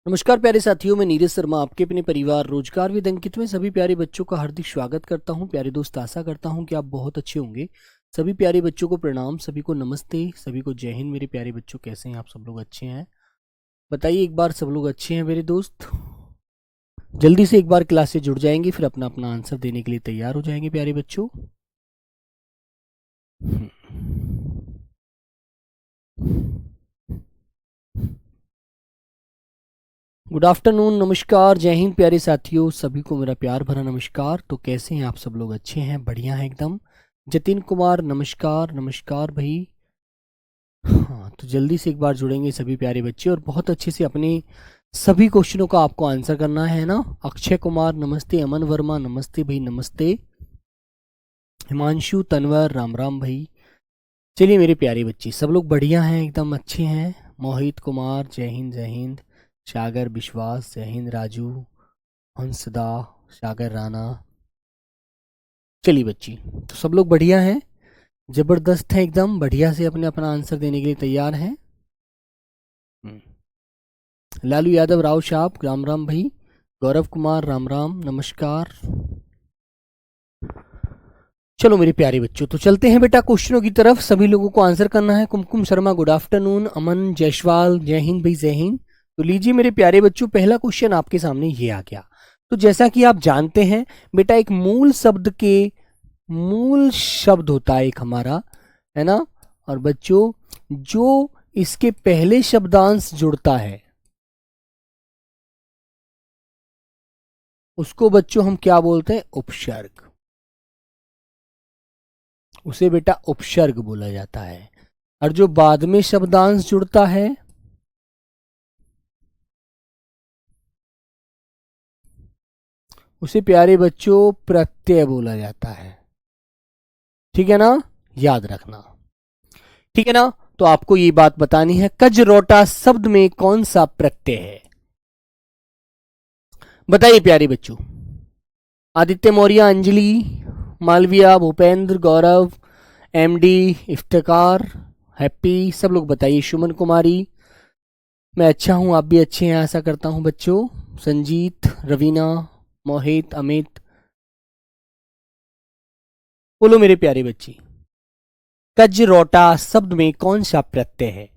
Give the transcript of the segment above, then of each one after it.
नमस्कार प्यारे साथियों, मैं नीरज शर्मा आपके अपने परिवार रोजगार विद अंकित में सभी प्यारे बच्चों का हार्दिक स्वागत करता हूं। प्यारे दोस्त, आशा करता हूं कि आप बहुत अच्छे होंगे। सभी प्यारे बच्चों को प्रणाम, सभी को नमस्ते, सभी को जय हिंद। मेरे प्यारे बच्चों, कैसे हैं आप? सब लोग अच्छे हैं? बताइए एक बार, सब लोग अच्छे हैं मेरे दोस्त? जल्दी से एक बार क्लास से जुड़ जाएंगे, फिर अपना अपना आंसर देने के लिए तैयार हो जाएंगे प्यारे बच्चों। गुड आफ्टरनून, नमस्कार, जय हिंद प्यारे साथियों, सभी को मेरा प्यार भरा नमस्कार। तो कैसे हैं आप? सब लोग अच्छे हैं? बढ़िया है एकदम। जतिन कुमार, नमस्कार नमस्कार भाई। हाँ, तो जल्दी से एक बार जुड़ेंगे सभी प्यारे बच्चे और बहुत अच्छे से अपने सभी क्वेश्चनों का आपको आंसर करना है ना। अक्षय कुमार नमस्ते, अमन वर्मा नमस्ते भाई, नमस्ते। हिमांशु, तनवर, राम राम भाई। चलिए मेरे प्यारे बच्चे, सब लोग बढ़िया हैं, एकदम अच्छे हैं। मोहित कुमार, जय हिंद जय हिंद। सागर विश्वास, जय हिंद। राजू, हंसदा, सागर राणा। चलिए बच्ची, तो सब लोग बढ़िया हैं, जबरदस्त है एकदम, बढ़िया से अपने अपना आंसर देने के लिए तैयार हैं। लालू यादव, राव साहब, राम राम भाई। गौरव कुमार, राम राम, नमस्कार। चलो मेरे प्यारे बच्चों, तो चलते हैं बेटा क्वेश्चनों की तरफ। सभी लोगों को आंसर करना है। कुमकुम शर्मा, गुड आफ्टरनून। अमन जायसवाल, जय हिंद भाई, जय हिंद। तो लीजिए मेरे प्यारे बच्चों, पहला क्वेश्चन आपके सामने ये आ गया। तो जैसा कि आप जानते हैं बेटा, एक मूल शब्द होता है एक हमारा, है ना। और बच्चों, जो इसके पहले शब्दांश जुड़ता है उसको बच्चों हम क्या बोलते हैं? उपसर्ग। उसे बेटा उपसर्ग बोला जाता है। और जो बाद में शब्दांश जुड़ता है उसे प्यारे बच्चों प्रत्यय बोला जाता है। ठीक है ना, याद रखना। ठीक है ना। तो आपको ये बात बतानी है, कजरोटा शब्द में कौन सा प्रत्यय है? बताइए प्यारे बच्चों। आदित्य मौर्य, अंजलि, मालविया, भूपेंद्र, गौरव, एमडी, इफ्तिकार, हैप्पी, सब लोग बताइए। सुमन कुमारी, मैं अच्छा हूं, आप भी अच्छे हैं आशा करता हूं बच्चों। संजीत, रवीना, मोहित, अमित, बोलो मेरे प्यारे बच्चे, कजरोटा शब्द में कौन सा प्रत्यय है?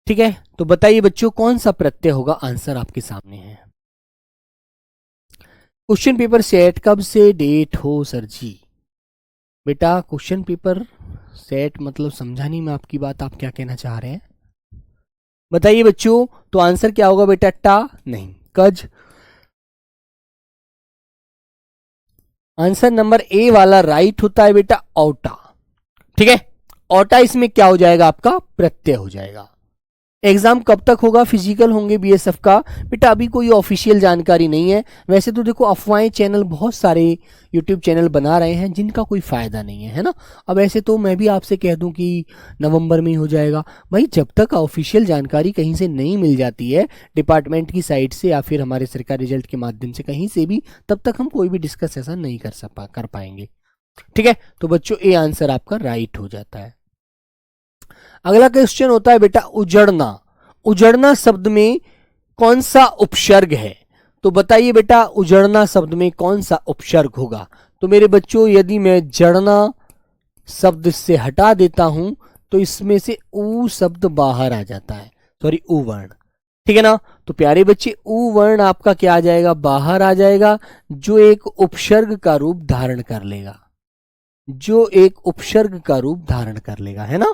ठीक है, तो बताइए बच्चों कौन सा प्रत्यय होगा? आंसर आपके सामने है। क्वेश्चन पेपर सेट कब से डेट हो सर जी? बेटा क्वेश्चन पेपर सेट मतलब समझा नहीं मैं आपकी बात, आप क्या कहना चाह रहे हैं बताइए बच्चों। तो आंसर क्या होगा बेटा? टा नहीं, कज। आंसर नंबर ए वाला राइट होता है बेटा, औटा। ठीक है, औटा इसमें क्या हो जाएगा? आपका प्रत्यय हो जाएगा। एग्जाम कब तक होगा? फिजिकल होंगे बीएसएफ का बेटा, अभी कोई ऑफिशियल जानकारी नहीं है। वैसे तो देखो, अफवाहें चैनल बहुत सारे यूट्यूब चैनल बना रहे हैं जिनका कोई फायदा नहीं है ना। अब ऐसे तो मैं भी आपसे कह दूं कि नवंबर में ही हो जाएगा। भाई जब तक ऑफिशियल जानकारी कहीं से नहीं मिल जाती है, डिपार्टमेंट की साइट से या फिर हमारे सरकारी रिजल्ट के माध्यम से कहीं से भी, तब तक हम कोई भी डिस्कस ऐसा नहीं कर पाएंगे। ठीक है, तो बच्चों ए आंसर आपका राइट हो जाता है। अगला क्वेश्चन होता है बेटा, उजड़ना। उजड़ना शब्द में कौन सा उपसर्ग है? तो बताइए बेटा, उजड़ना शब्द में कौन सा उपसर्ग होगा? तो मेरे बच्चों, यदि मैं जड़ना शब्द से हटा देता हूं तो इसमें से ऊ शब्द बाहर आ जाता है, सॉरी ऊ वर्ण। ठीक है ना। तो प्यारे बच्चे, ऊ वर्ण आपका क्या आ जाएगा? बाहर आ जाएगा, जो एक उपसर्ग का रूप धारण कर लेगा, जो एक उपसर्ग का रूप धारण कर लेगा, है ना।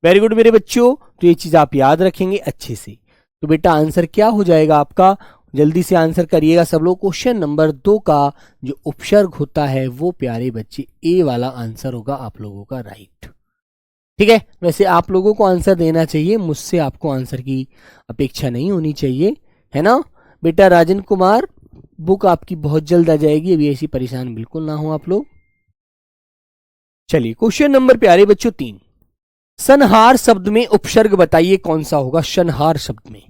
वेरी गुड मेरे बच्चों, तो ये चीज आप याद रखेंगे अच्छे से। तो बेटा आंसर क्या हो जाएगा आपका? जल्दी से आंसर करिएगा सब लोग। क्वेश्चन नंबर 2 का जो उपसर्ग होता है वो प्यारे बच्चे ए वाला आंसर होगा आप लोगों का राइट। ठीक है, वैसे आप लोगों को आंसर देना चाहिए, मुझसे आपको आंसर की अपेक्षा नहीं होनी चाहिए, है ना बेटा। राजन कुमार, बुक आपकी बहुत जल्द आ जाएगी, अभी ऐसी परेशान बिल्कुल ना हो आप लोग। चलिए क्वेश्चन नंबर प्यारे बच्चों 3, संहार शब्द में उपसर्ग बताइए कौन सा होगा? संहार शब्द में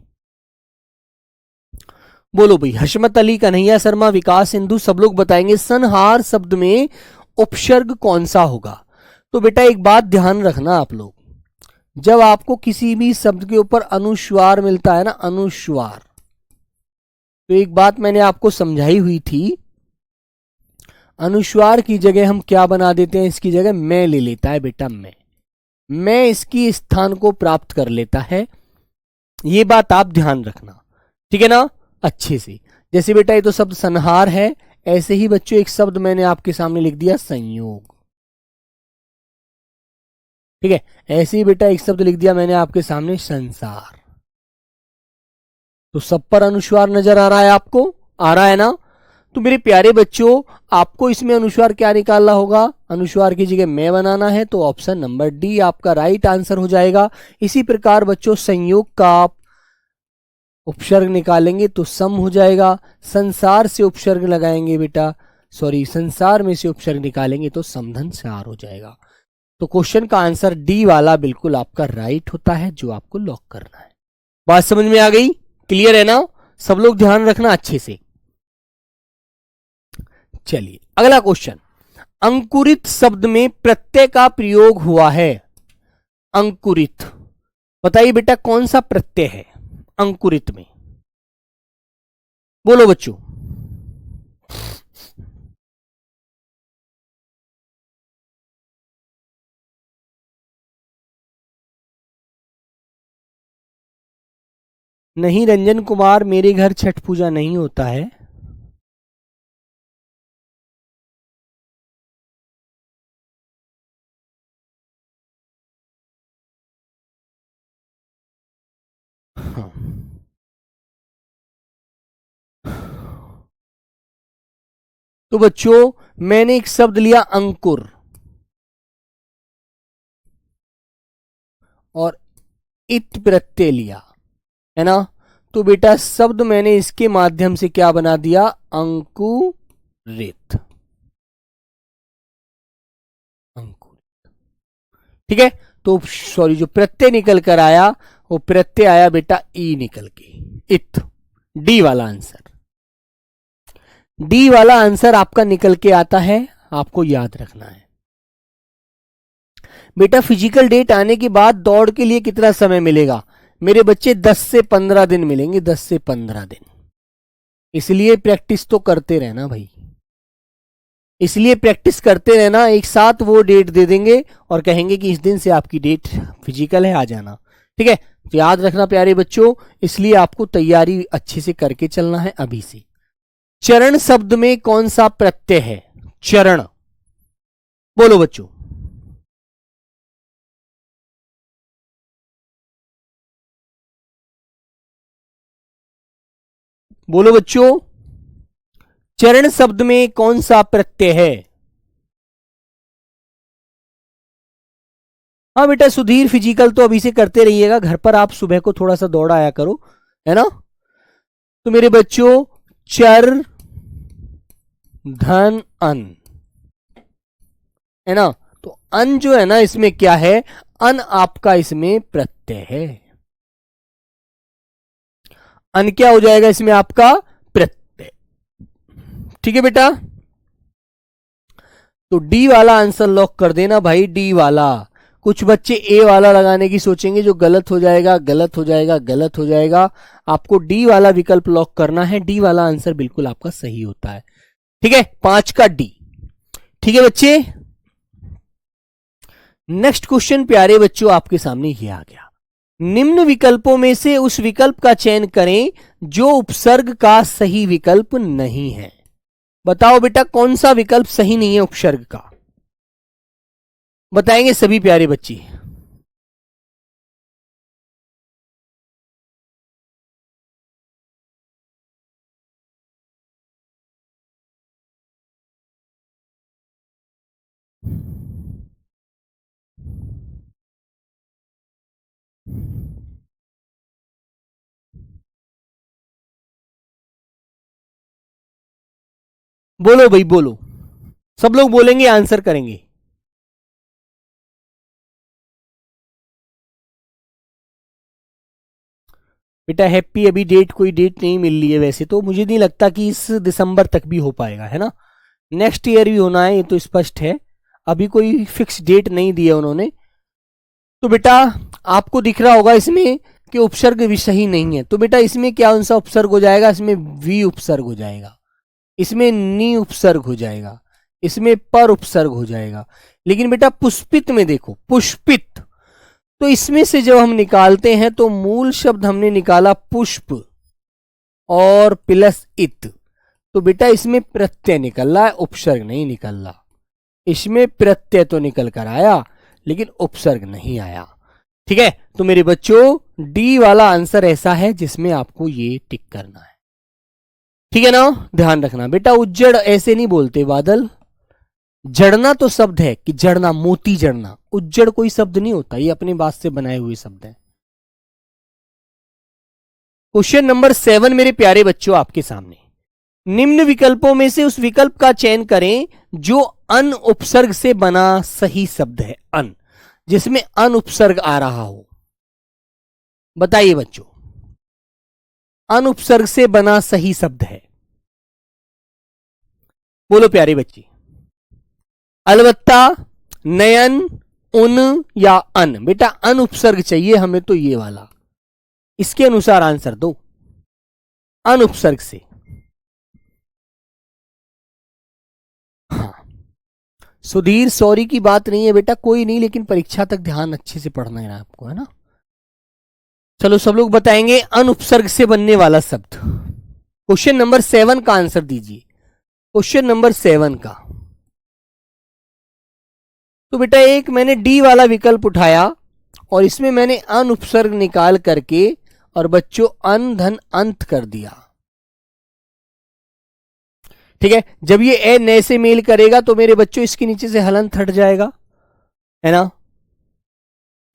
बोलो भाई। हशमत अली, कन्हैया शर्मा, विकास सिंधु, सब लोग बताएंगे संहार शब्द में उपसर्ग कौन सा होगा। तो बेटा एक बात ध्यान रखना आप लोग, जब आपको किसी भी शब्द के ऊपर अनुस्वार मिलता है ना, अनुस्वार, तो एक बात मैंने आपको समझाई हुई थी, अनुस्वार की जगह हम क्या बना देते हैं, इसकी जगह मैं ले लेता है बेटा, मैं इसकी स्थान को प्राप्त कर लेता है। ये बात आप ध्यान रखना, ठीक है ना, अच्छे से। जैसे बेटा ये तो शब्द संहार है, ऐसे ही बच्चों एक शब्द मैंने आपके सामने लिख दिया संयोग, ठीक है। ऐसे ही बेटा एक शब्द लिख दिया मैंने आपके सामने संसार। तो सब पर अनुस्वार नजर आ रहा है आपको, आ रहा है ना। तो मेरे प्यारे बच्चों, आपको इसमें अनुस्वार क्या निकालना होगा, अनुस्वार की जगह मैं बनाना है, तो ऑप्शन नंबर डी आपका राइट आंसर हो जाएगा। इसी प्रकार बच्चों संयोग का आप उपसर्ग निकालेंगे तो सम हो जाएगा, संसार से उपसर्ग लगाएंगे बेटा, सॉरी संसार में से उपसर्ग निकालेंगे तो समधन सार हो जाएगा। तो क्वेश्चन का आंसर डी वाला बिल्कुल आपका राइट होता है, जो आपको लॉक करना है। बात समझ में आ गई, क्लियर है ना, सब लोग ध्यान रखना अच्छे से। चलिए अगला क्वेश्चन, अंकुरित शब्द में प्रत्यय का प्रयोग हुआ है। अंकुरित, बताइए बेटा कौन सा प्रत्यय है अंकुरित में, बोलो बच्चों। नहीं रंजन कुमार, मेरे घर छठ पूजा नहीं होता है। हाँ। तो बच्चों मैंने एक शब्द लिया अंकुर और इत प्रत्यय लिया, है ना। तो बेटा शब्द मैंने इसके माध्यम से क्या बना दिया, अंकुरित, अंकुरित, ठीक है। तो सॉरी, जो प्रत्यय निकल कर आया वो प्रत्यय आया बेटा ई निकल के, इत, डी वाला आंसर, डी वाला आंसर आपका निकल के आता है, आपको याद रखना है बेटा। फिजिकल डेट आने के बाद दौड़ के लिए कितना समय मिलेगा मेरे बच्चे, 10 से 15 दिन मिलेंगे, 10 से 15 दिन। इसलिए प्रैक्टिस तो करते रहना भाई, इसलिए प्रैक्टिस करते रहना। एक साथ वो डेट दे देंगे और कहेंगे कि इस दिन से आपकी डेट फिजिकल है, आ जाना, ठीक है। तो याद रखना प्यारे बच्चों, इसलिए आपको तैयारी अच्छे से करके चलना है अभी से। चरण शब्द में कौन सा प्रत्यय है, चरण, बोलो बच्चों। बोलो बच्चों, चरण शब्द में कौन सा प्रत्यय है। हाँ बेटा सुधीर, फिजिकल तो अभी से करते रहिएगा, घर पर आप सुबह को थोड़ा सा दौड़ आया करो, है ना। तो मेरे बच्चों चर धन अन, है ना। तो अन जो है ना इसमें क्या है, अन आपका इसमें प्रत्यय है, अन क्या हो जाएगा इसमें आपका प्रत्यय, ठीक है बेटा। तो डी वाला आंसर लॉक कर देना भाई, डी वाला। कुछ बच्चे ए वाला लगाने की सोचेंगे, जो गलत हो जाएगा, गलत हो जाएगा, गलत हो जाएगा। आपको डी वाला विकल्प लॉक करना है, डी वाला आंसर बिल्कुल आपका सही होता है, ठीक है, 5 का डी, ठीक है बच्चे। नेक्स्ट क्वेश्चन प्यारे बच्चों आपके सामने ये आ गया, निम्न विकल्पों में से उस विकल्प का चयन करें जो उपसर्ग का सही विकल्प नहीं है। बताओ बेटा कौन सा विकल्प सही नहीं है उपसर्ग का, बताएंगे सभी प्यारे बच्चे। बोलो भाई बोलो, सब लोग बोलेंगे आंसर करेंगे। बेटा हैप्पी, अभी डेट कोई डेट नहीं मिल रही है, वैसे तो मुझे नहीं लगता कि इस दिसंबर तक भी हो पाएगा, है ना। नेक्स्ट ईयर भी होना है, ये तो स्पष्ट है, अभी कोई फिक्स डेट नहीं दी है उन्होंने। तो बेटा आपको दिख रहा होगा इसमें कि उपसर्ग विषयी नहीं है, तो बेटा इसमें क्या कौन सा उपसर्ग हो जाएगा, इसमें वी उपसर्ग हो जाएगा, इसमें नी उपसर्ग हो जाएगा, इसमें पर उपसर्ग हो जाएगा। लेकिन बेटा पुष्पित में देखो, पुष्पित, तो इसमें से जब हम निकालते हैं तो मूल शब्द हमने निकाला पुष्प और प्लस इत, तो बेटा इसमें प्रत्यय निकल रहा है, उपसर्ग नहीं निकल रहा। इसमें प्रत्यय तो निकल कर आया लेकिन उपसर्ग नहीं आया। ठीक है, तो मेरे बच्चों डी वाला आंसर ऐसा है जिसमें आपको ये टिक करना है। ठीक है ना, ध्यान रखना बेटा। उज्जड़ ऐसे नहीं बोलते बादल, जड़ना तो शब्द है कि जड़ना, मोती जड़ना, उज्जड़ कोई शब्द नहीं होता, ये अपनी बात से बनाए हुए शब्द है। क्वेश्चन नंबर 7 मेरे प्यारे बच्चों आपके सामने, निम्न विकल्पों में से उस विकल्प का चयन करें जो अन उपसर्ग से बना सही शब्द है। अन, जिसमें अन उपसर्ग आ रहा हो। बताइए बच्चों, अन उपसर्ग से बना सही शब्द है, बोलो प्यारे बच्चे। अलबत्ता, नयन, उन या अन। बेटा अन उपसर्ग चाहिए हमें तो ये वाला, इसके अनुसार आंसर दो। अन उपसर्ग से, हाँ सुधीर सॉरी की बात नहीं है बेटा, कोई नहीं, लेकिन परीक्षा तक ध्यान अच्छे से पढ़ना है आपको, है ना। चलो सब लोग बताएंगे अन उपसर्ग से बनने वाला शब्द। क्वेश्चन नंबर 7 का आंसर दीजिए। क्वेश्चन नंबर 7 का, तो बेटा एक मैंने डी वाला विकल्प उठाया और इसमें मैंने अन उपसर्ग निकाल करके और बच्चों अन धन अंत कर दिया। ठीक है, जब ये ए नए से मेल करेगा तो मेरे बच्चों इसके नीचे से हलंत हट जाएगा, है ना।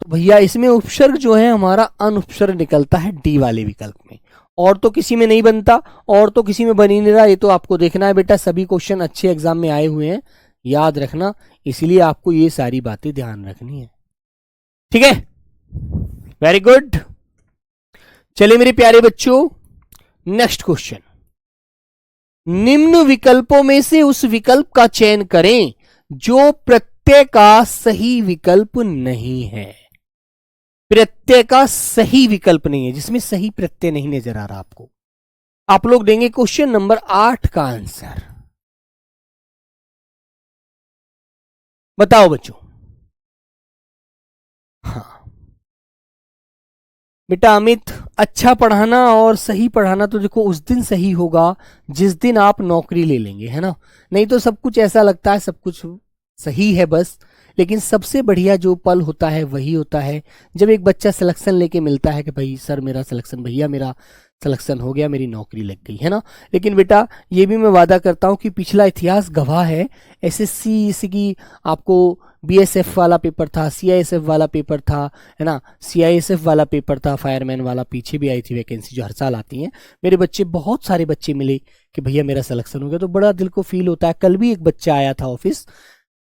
तो भैया इसमें उपसर्ग जो है हमारा अन उपसर्ग निकलता है डी वाले विकल्प में, और तो किसी में नहीं बनता, और तो किसी में बन ही नहीं रहा। ये तो आपको देखना है बेटा, सभी क्वेश्चन अच्छे एग्जाम में आए हुए हैं, याद रखना, इसलिए आपको ये सारी बातें ध्यान रखनी है। ठीक है, वेरी गुड। चलिए मेरे प्यारे बच्चों, नेक्स्ट क्वेश्चन, निम्न विकल्पों में से उस विकल्प का चयन करें जो प्रत्यय का सही विकल्प नहीं है। प्रत्यय का सही विकल्प नहीं है, जिसमें सही प्रत्यय नहीं नजर आ रहा आपको। आप लोग देंगे क्वेश्चन नंबर 8 का आंसर। बताओ बच्चों। हाँ बेटा अमित, अच्छा पढ़ाना और सही पढ़ाना तो देखो उस दिन सही होगा जिस दिन आप नौकरी ले लेंगे, है ना। नहीं तो सब कुछ ऐसा लगता है सब कुछ सही है बस, लेकिन सबसे बढ़िया जो पल होता है वही होता है जब एक बच्चा सिलेक्शन लेके मिलता है कि भाई सर मेरा सिलेक्शन, भैया मेरा सिलेक्शन हो गया, मेरी नौकरी लग गई, है ना। लेकिन बेटा ये भी मैं वादा करता हूं कि पिछला इतिहास गवाह है, एसएससी जैसे कि आपको बीएसएफ वाला पेपर था, सीआईएसएफ वाला पेपर था, है ना, सीआईएसएफ वाला पेपर था, फायरमैन वाला पीछे भी आई थी वैकेंसी जो हर साल आती हैं। मेरे बच्चे, बहुत सारे बच्चे मिले कि भैया मेरा सिलेक्शन हो गया, तो बड़ा दिल को फील होता है। कल भी एक बच्चा आया था ऑफिस,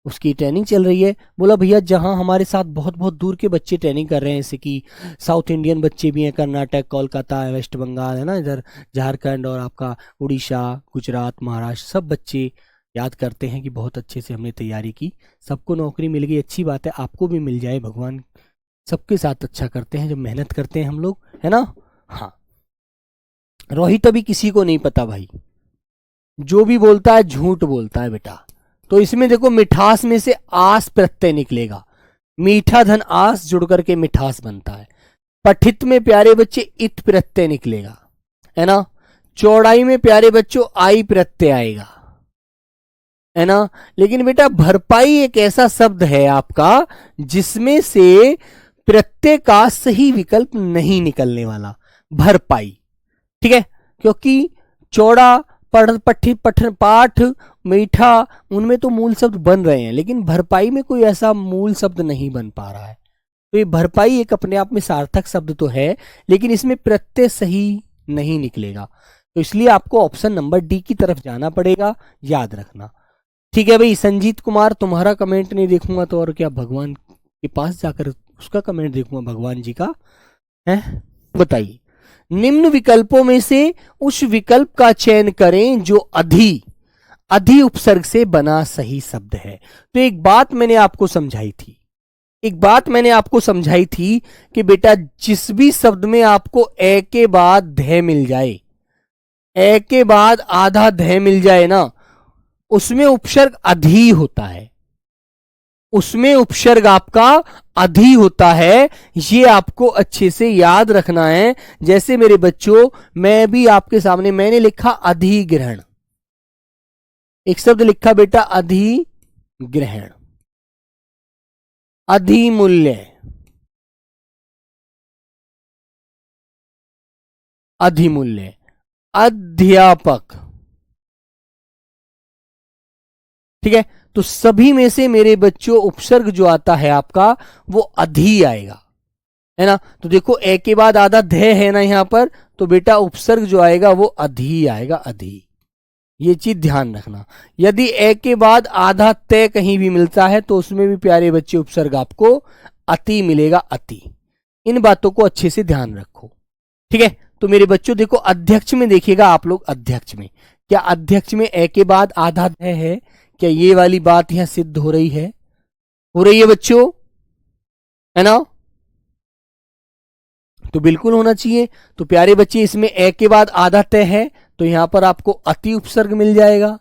उसकी ट्रेनिंग चल रही है, बोला भैया जहां हमारे साथ बहुत बहुत दूर के बच्चे ट्रेनिंग कर रहे हैं, जैसे कि साउथ इंडियन बच्चे भी हैं, कर्नाटक, कोलकाता, वेस्ट बंगाल, है ना, इधर झारखंड और आपका उड़ीसा, गुजरात, महाराष्ट्र, सब बच्चे याद करते हैं कि बहुत अच्छे से हमने तैयारी की, सबको नौकरी मिल गई, अच्छी बात है, आपको भी मिल जाए, भगवान सबके साथ अच्छा करते हैं जब मेहनत करते हैं हम लोग, है ना। हाँ रोहित, अभी किसी को नहीं पता भाई, जो भी बोलता है झूठ बोलता है बेटा। तो इसमें देखो मिठास में से आस प्रत्यय निकलेगा, मीठा धन आस जुड़ करके मिठास बनता है। पठित में प्यारे बच्चे इत प्रत्यय निकलेगा, है ना। चौड़ाई में प्यारे बच्चों आई प्रत्यय आएगा, है ना। लेकिन बेटा भरपाई एक ऐसा शब्द है आपका जिसमें से प्रत्यय का सही विकल्प नहीं निकलने वाला, भरपाई। ठीक है, क्योंकि चौड़ा, पठित, पठन, पाठ, मीठा, उनमें तो मूल शब्द बन रहे हैं, लेकिन भरपाई में कोई ऐसा मूल शब्द नहीं बन पा रहा है। तो ये भरपाई एक अपने आप में सार्थक शब्द तो है, लेकिन इसमें प्रत्यय सही नहीं निकलेगा, तो इसलिए आपको ऑप्शन नंबर डी की तरफ जाना पड़ेगा, याद रखना। ठीक है भाई, संजीत कुमार तुम्हारा कमेंट नहीं देखूंगा तो और क्या, भगवान के पास जाकर उसका कमेंट देखूंगा, भगवान जी का है। बताइए, निम्न विकल्पों में से उस विकल्प का चयन करें जो अधि उपसर्ग से बना सही शब्द है। तो एक बात मैंने आपको समझाई थी, एक बात मैंने आपको समझाई थी कि बेटा जिस भी शब्द में आपको ए के बाद ध मिल जाए, ए के बाद आधा ध मिल जाए ना, उसमें उपसर्ग अधि होता है, उसमें उपसर्ग आपका अधि होता है। ये आपको अच्छे से याद रखना है। जैसे मेरे बच्चों, मैं भी आपके सामने मैंने लिखा अधिग्रहण, एक शब्द लिखा बेटा अधिग्रहण, अधिमूल्य, अधिमूल्य, अध्यापक। ठीक है, तो सभी में से मेरे बच्चों उपसर्ग जो आता है आपका वो अधि आएगा, है ना। तो देखो ए के बाद आधा ध है ना यहां पर, तो बेटा उपसर्ग जो आएगा वो अधि आएगा, अधि। ये चीज ध्यान रखना। यदि ए के बाद आधा तय कहीं भी मिलता है तो उसमें भी प्यारे बच्चे उपसर्ग आपको अति मिलेगा, अति। इन बातों को अच्छे से ध्यान रखो। ठीक है, तो मेरे बच्चों देखो अध्यक्ष में देखिएगा आप लोग, अध्यक्ष में क्या अध्यक्ष में ए के बाद आधा ध है? क्या ये वाली बात यहां सिद्ध हो रही है? हो रही है बच्चों, है ना? तो बिल्कुल होना चाहिए। तो प्यारे बच्चे इसमें ए के बाद आधा तय है तो यहां पर आपको अति उपसर्ग मिल जाएगा,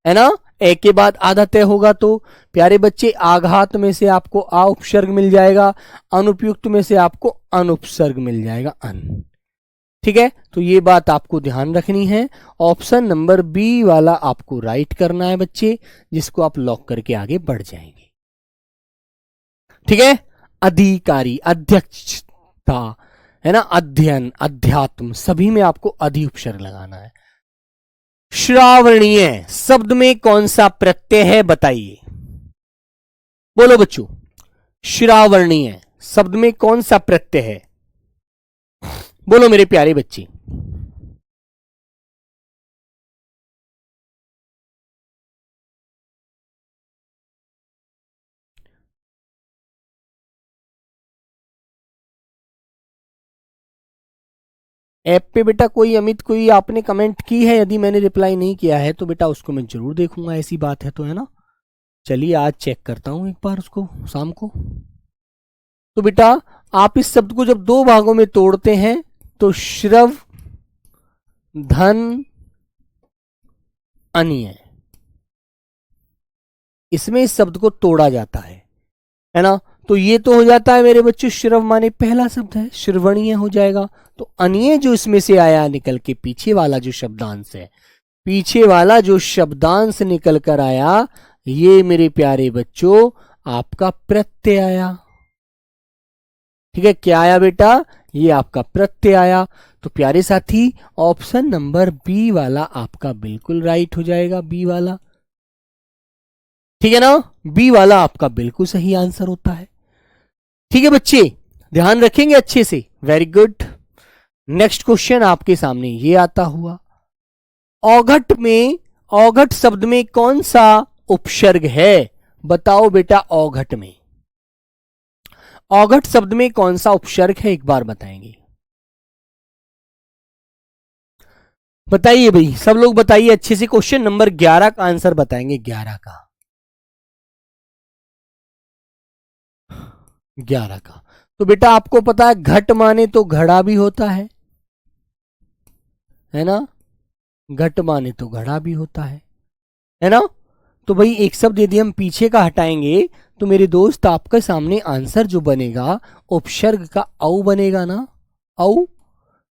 है ना। ए के बाद आधा तय होगा तो प्यारे बच्चे आघात में से आपको आ उपसर्ग मिल जाएगा, अनुपयुक्त में से आपको अनुपसर्ग मिल जाएगा, अन। ठीक है, तो ये बात आपको ध्यान रखनी है। ऑप्शन नंबर बी वाला आपको राइट करना है बच्चे, जिसको आप लॉक करके आगे बढ़ जाएंगे। ठीक है, अधिकारी, अध्यक्षता, है ना, अध्ययन, अध्यात्म, सभी में आपको अधि उपसर्ग लगाना है। श्रावणीय शब्द में कौन सा प्रत्यय है बताइए, बोलो बच्चों। श्रावणीय शब्द में कौन सा प्रत्यय है, बोलो मेरे प्यारे बच्चे। ऐप पे बेटा कोई अमित कोई आपने कमेंट की है? यदि मैंने रिप्लाई नहीं किया है तो बेटा उसको मैं जरूर देखूंगा, ऐसी बात है तो, है ना। चलिए आज चेक करता हूं एक बार उसको शाम को। तो बेटा आप इस शब्द को जब दो भागों में तोड़ते हैं तो श्रव धन अनीय, इसमें इस शब्द को तोड़ा जाता है ना। तो ये तो हो जाता है मेरे बच्चों, श्रव माने पहला शब्द है, श्रवणीय हो जाएगा। तो अनीय जो इसमें से आया निकल के, पीछे वाला जो शब्दांश है, पीछे वाला जो शब्दांश निकल कर आया, ये मेरे प्यारे बच्चों आपका प्रत्यय आया। ठीक है, क्या आया बेटा? ये आपका प्रत्यय आया। तो प्यारे साथी ऑप्शन नंबर बी वाला आपका बिल्कुल राइट हो जाएगा, बी वाला। ठीक है ना, बी वाला आपका बिल्कुल सही आंसर होता है। ठीक है बच्चे, ध्यान रखेंगे अच्छे से, वेरी गुड। नेक्स्ट क्वेश्चन आपके सामने ये आता हुआ, औघट में, औघट शब्द में कौन सा उपसर्ग है बताओ बेटा। औघट में, औघट शब्द में कौन सा उपसर्ग है एक बार बताएंगे, बताइए भाई, सब लोग बताइए अच्छे से। क्वेश्चन नंबर 11 का आंसर बताएंगे, 11 का, 11 का। तो बेटा आपको पता है घट माने तो घड़ा भी होता है ना, घट माने तो घड़ा भी होता है ना। तो भाई एक शब्द यदि हम पीछे का हटाएंगे तो मेरे दोस्त आपके सामने आंसर जो बनेगा उपसर्ग का औ बनेगा ना, औ।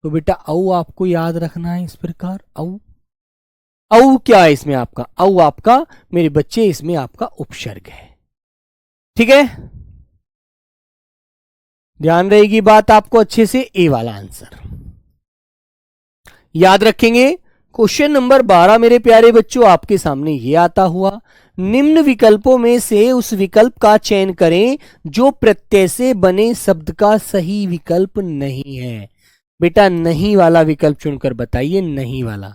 तो बेटा औ आपको याद रखना है इस प्रकार, औ। औ क्या है इसमें आपका? औ आपका मेरे बच्चे इसमें आपका उपसर्ग है। ठीक है, ध्यान रहेगी बात आपको अच्छे से, ए वाला आंसर याद रखेंगे। क्वेश्चन नंबर 12 मेरे प्यारे बच्चों आपके सामने ये आता हुआ, निम्न विकल्पों में से उस विकल्प का चयन करें जो प्रत्यय से बने शब्द का सही विकल्प नहीं है। बेटा नहीं वाला विकल्प चुनकर बताइए, नहीं वाला।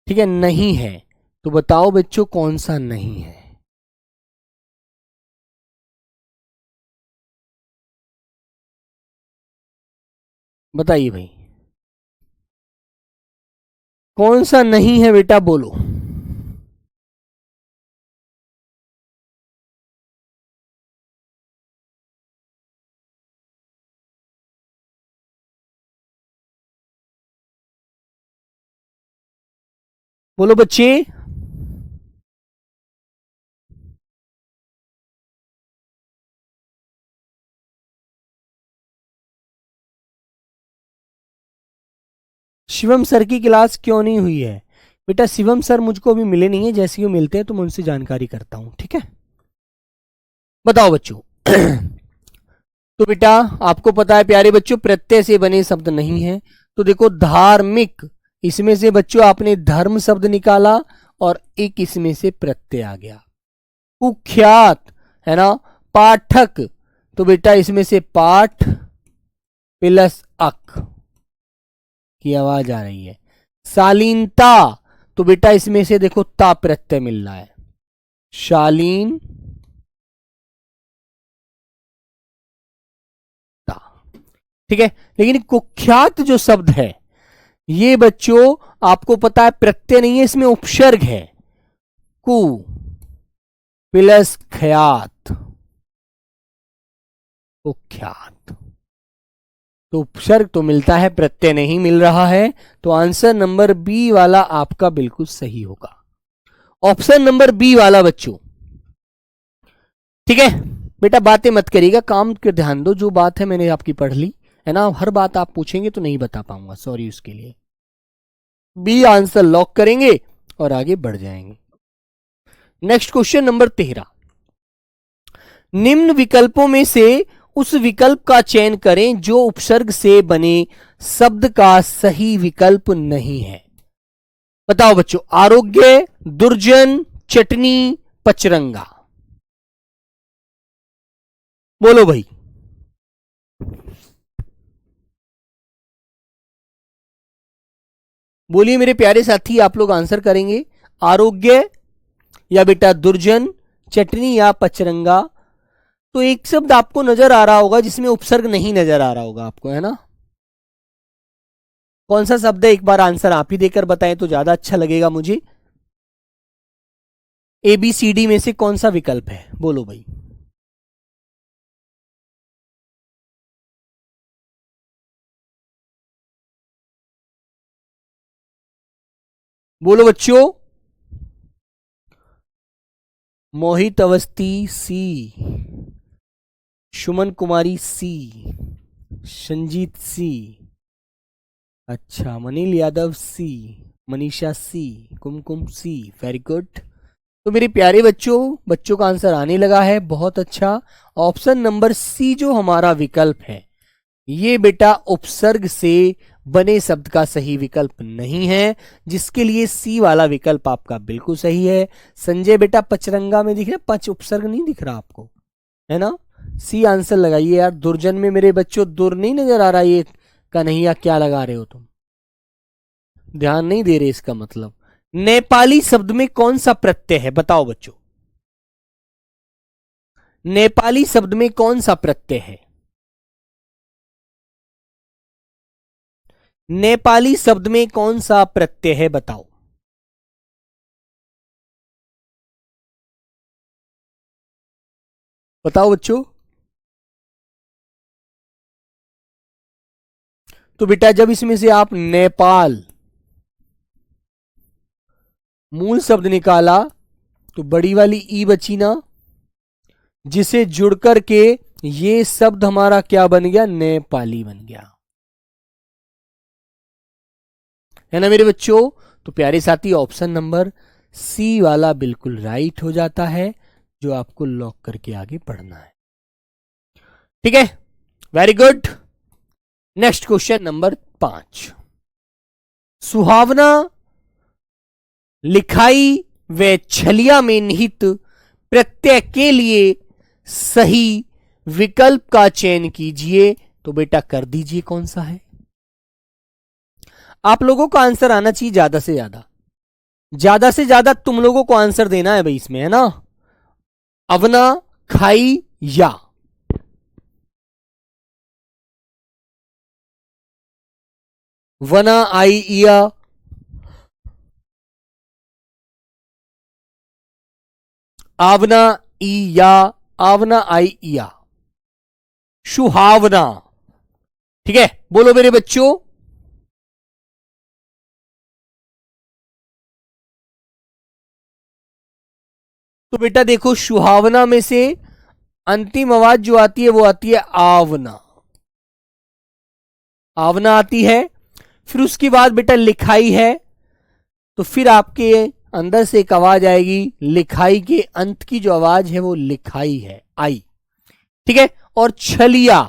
ठीक है, नहीं है तो बताओ बच्चों कौन सा नहीं है, बताइए भाई कौन सा नहीं है बेटा, बोलो। बोलो बच्चे। शिवम सर की क्लास क्यों नहीं हुई है? बेटा शिवम सर मुझको अभी मिले नहीं है, जैसे ही वो मिलते हैं तो मैं उनसे जानकारी करता हूं, ठीक है? बताओ बच्चों। तो बेटा आपको पता है प्यारे बच्चों, प्रत्यय से बने शब्द नहीं है। तो देखो धार्मिक, इसमें से बच्चों आपने धर्म शब्द निकाला और एक इसमें से प्रत्यय आ गया। कुख्यात है ना, पाठक, तो बेटा इसमें से पाठ प्लस अक की आवाज आ रही है। शालीनता, तो बेटा इसमें से देखो ता प्रत्यय मिल रहा है, शालीन ता, ठीक है। लेकिन कुख्यात जो शब्द है ये बच्चों आपको पता है प्रत्यय नहीं है, इसमें उपसर्ग है, कु प्लस ख्यात, कुख्यात। तो उपसर्ग तो मिलता है, प्रत्यय नहीं मिल रहा है। तो आंसर नंबर बी वाला आपका बिल्कुल सही होगा, ऑप्शन नंबर बी वाला बच्चों, ठीक है। बेटा बातें मत करिएगा, काम के ध्यान दो, जो बात है मैंने आपकी पढ़ ली है ना, हर बात आप पूछेंगे तो नहीं बता पाऊंगा, सॉरी उसके लिए। बी आंसर लॉक करेंगे और आगे बढ़ जाएंगे। नेक्स्ट क्वेश्चन नंबर 13, निम्न विकल्पों में से उस विकल्प का चयन करें जो उपसर्ग से बने शब्द का सही विकल्प नहीं है। बताओ बच्चों, आरोग्य, दुर्जन, चटनी, पचरंगा, बोलो भाई। बोलिए मेरे प्यारे साथी, आप लोग आंसर करेंगे, आरोग्य या बेटा दुर्जन, चटनी या पचरंगा। तो एक शब्द आपको नजर आ रहा होगा जिसमें उपसर्ग नहीं नजर आ रहा होगा आपको, है ना? कौन सा शब्द है, एक बार आंसर आप ही देकर बताएं तो ज्यादा अच्छा लगेगा मुझे। ए बी सी डी में से कौन सा विकल्प है, बोलो भाई। बोलो बच्चों। मोहित अवस्थी सी, सुमन कुमारी सी, संजीत सी, अच्छा मनील यादव सी, मनीषा सी, कुमकुम सी, वेरी गुड। तो मेरे प्यारे बच्चों, बच्चों का आंसर आने लगा है, बहुत अच्छा। ऑप्शन नंबर सी जो हमारा विकल्प है ये बेटा उपसर्ग से बने शब्द का सही विकल्प नहीं है, जिसके लिए सी वाला विकल्प आपका बिल्कुल सही है। संजय बेटा पचरंगा में दिख रहा, पच उपसर्ग नहीं दिख रहा आपको, है ना? सी आंसर लगाइए यार। दुर्जन में मेरे बच्चों दुर नहीं नजर आ रहा, ये कन्हैया क्या लगा रहे हो तुम, ध्यान नहीं दे रहे इसका मतलब। नेपाली शब्द में कौन सा प्रत्यय है, बताओ बच्चों। नेपाली शब्द में कौन सा प्रत्यय है? नेपाली शब्द में कौन सा प्रत्यय है, बताओ। बताओ बच्चों। तो बेटा जब इसमें से आप नेपाल मूल शब्द निकाला तो बड़ी वाली ई बची ना, जिसे जुड़ करके ये शब्द हमारा क्या बन गया, नेपाली बन गया, है ना मेरे बच्चों? तो प्यारे साथी ऑप्शन नंबर सी वाला बिल्कुल राइट हो जाता है, जो आपको लॉक करके आगे पढ़ना है, ठीक है, very good. Next question number 5, सुहावना, लिखाई व छलिया में निहित प्रत्यय के लिए सही विकल्प का चयन कीजिए। तो बेटा कर दीजिए, कौन सा है? आप लोगों का आंसर आना चाहिए ज्यादा से ज्यादा, ज्यादा से ज्यादा तुम लोगों को आंसर देना है भाई इसमें, है ना? अवना, खाई या, वना आई या, आवना ई या, आवना आई या, सुहावना, ठीक है। बोलो मेरे बच्चों। तो बेटा देखो, सुहावना में से अंतिम आवाज जो आती है वो आती है आवना, आवना आती है। फिर उसके बाद बेटा लिखाई है, तो फिर आपके अंदर से एक आवाज आएगी, लिखाई के अंत की जो आवाज है वो लिखाई है, आई। ठीक है। और छलिया,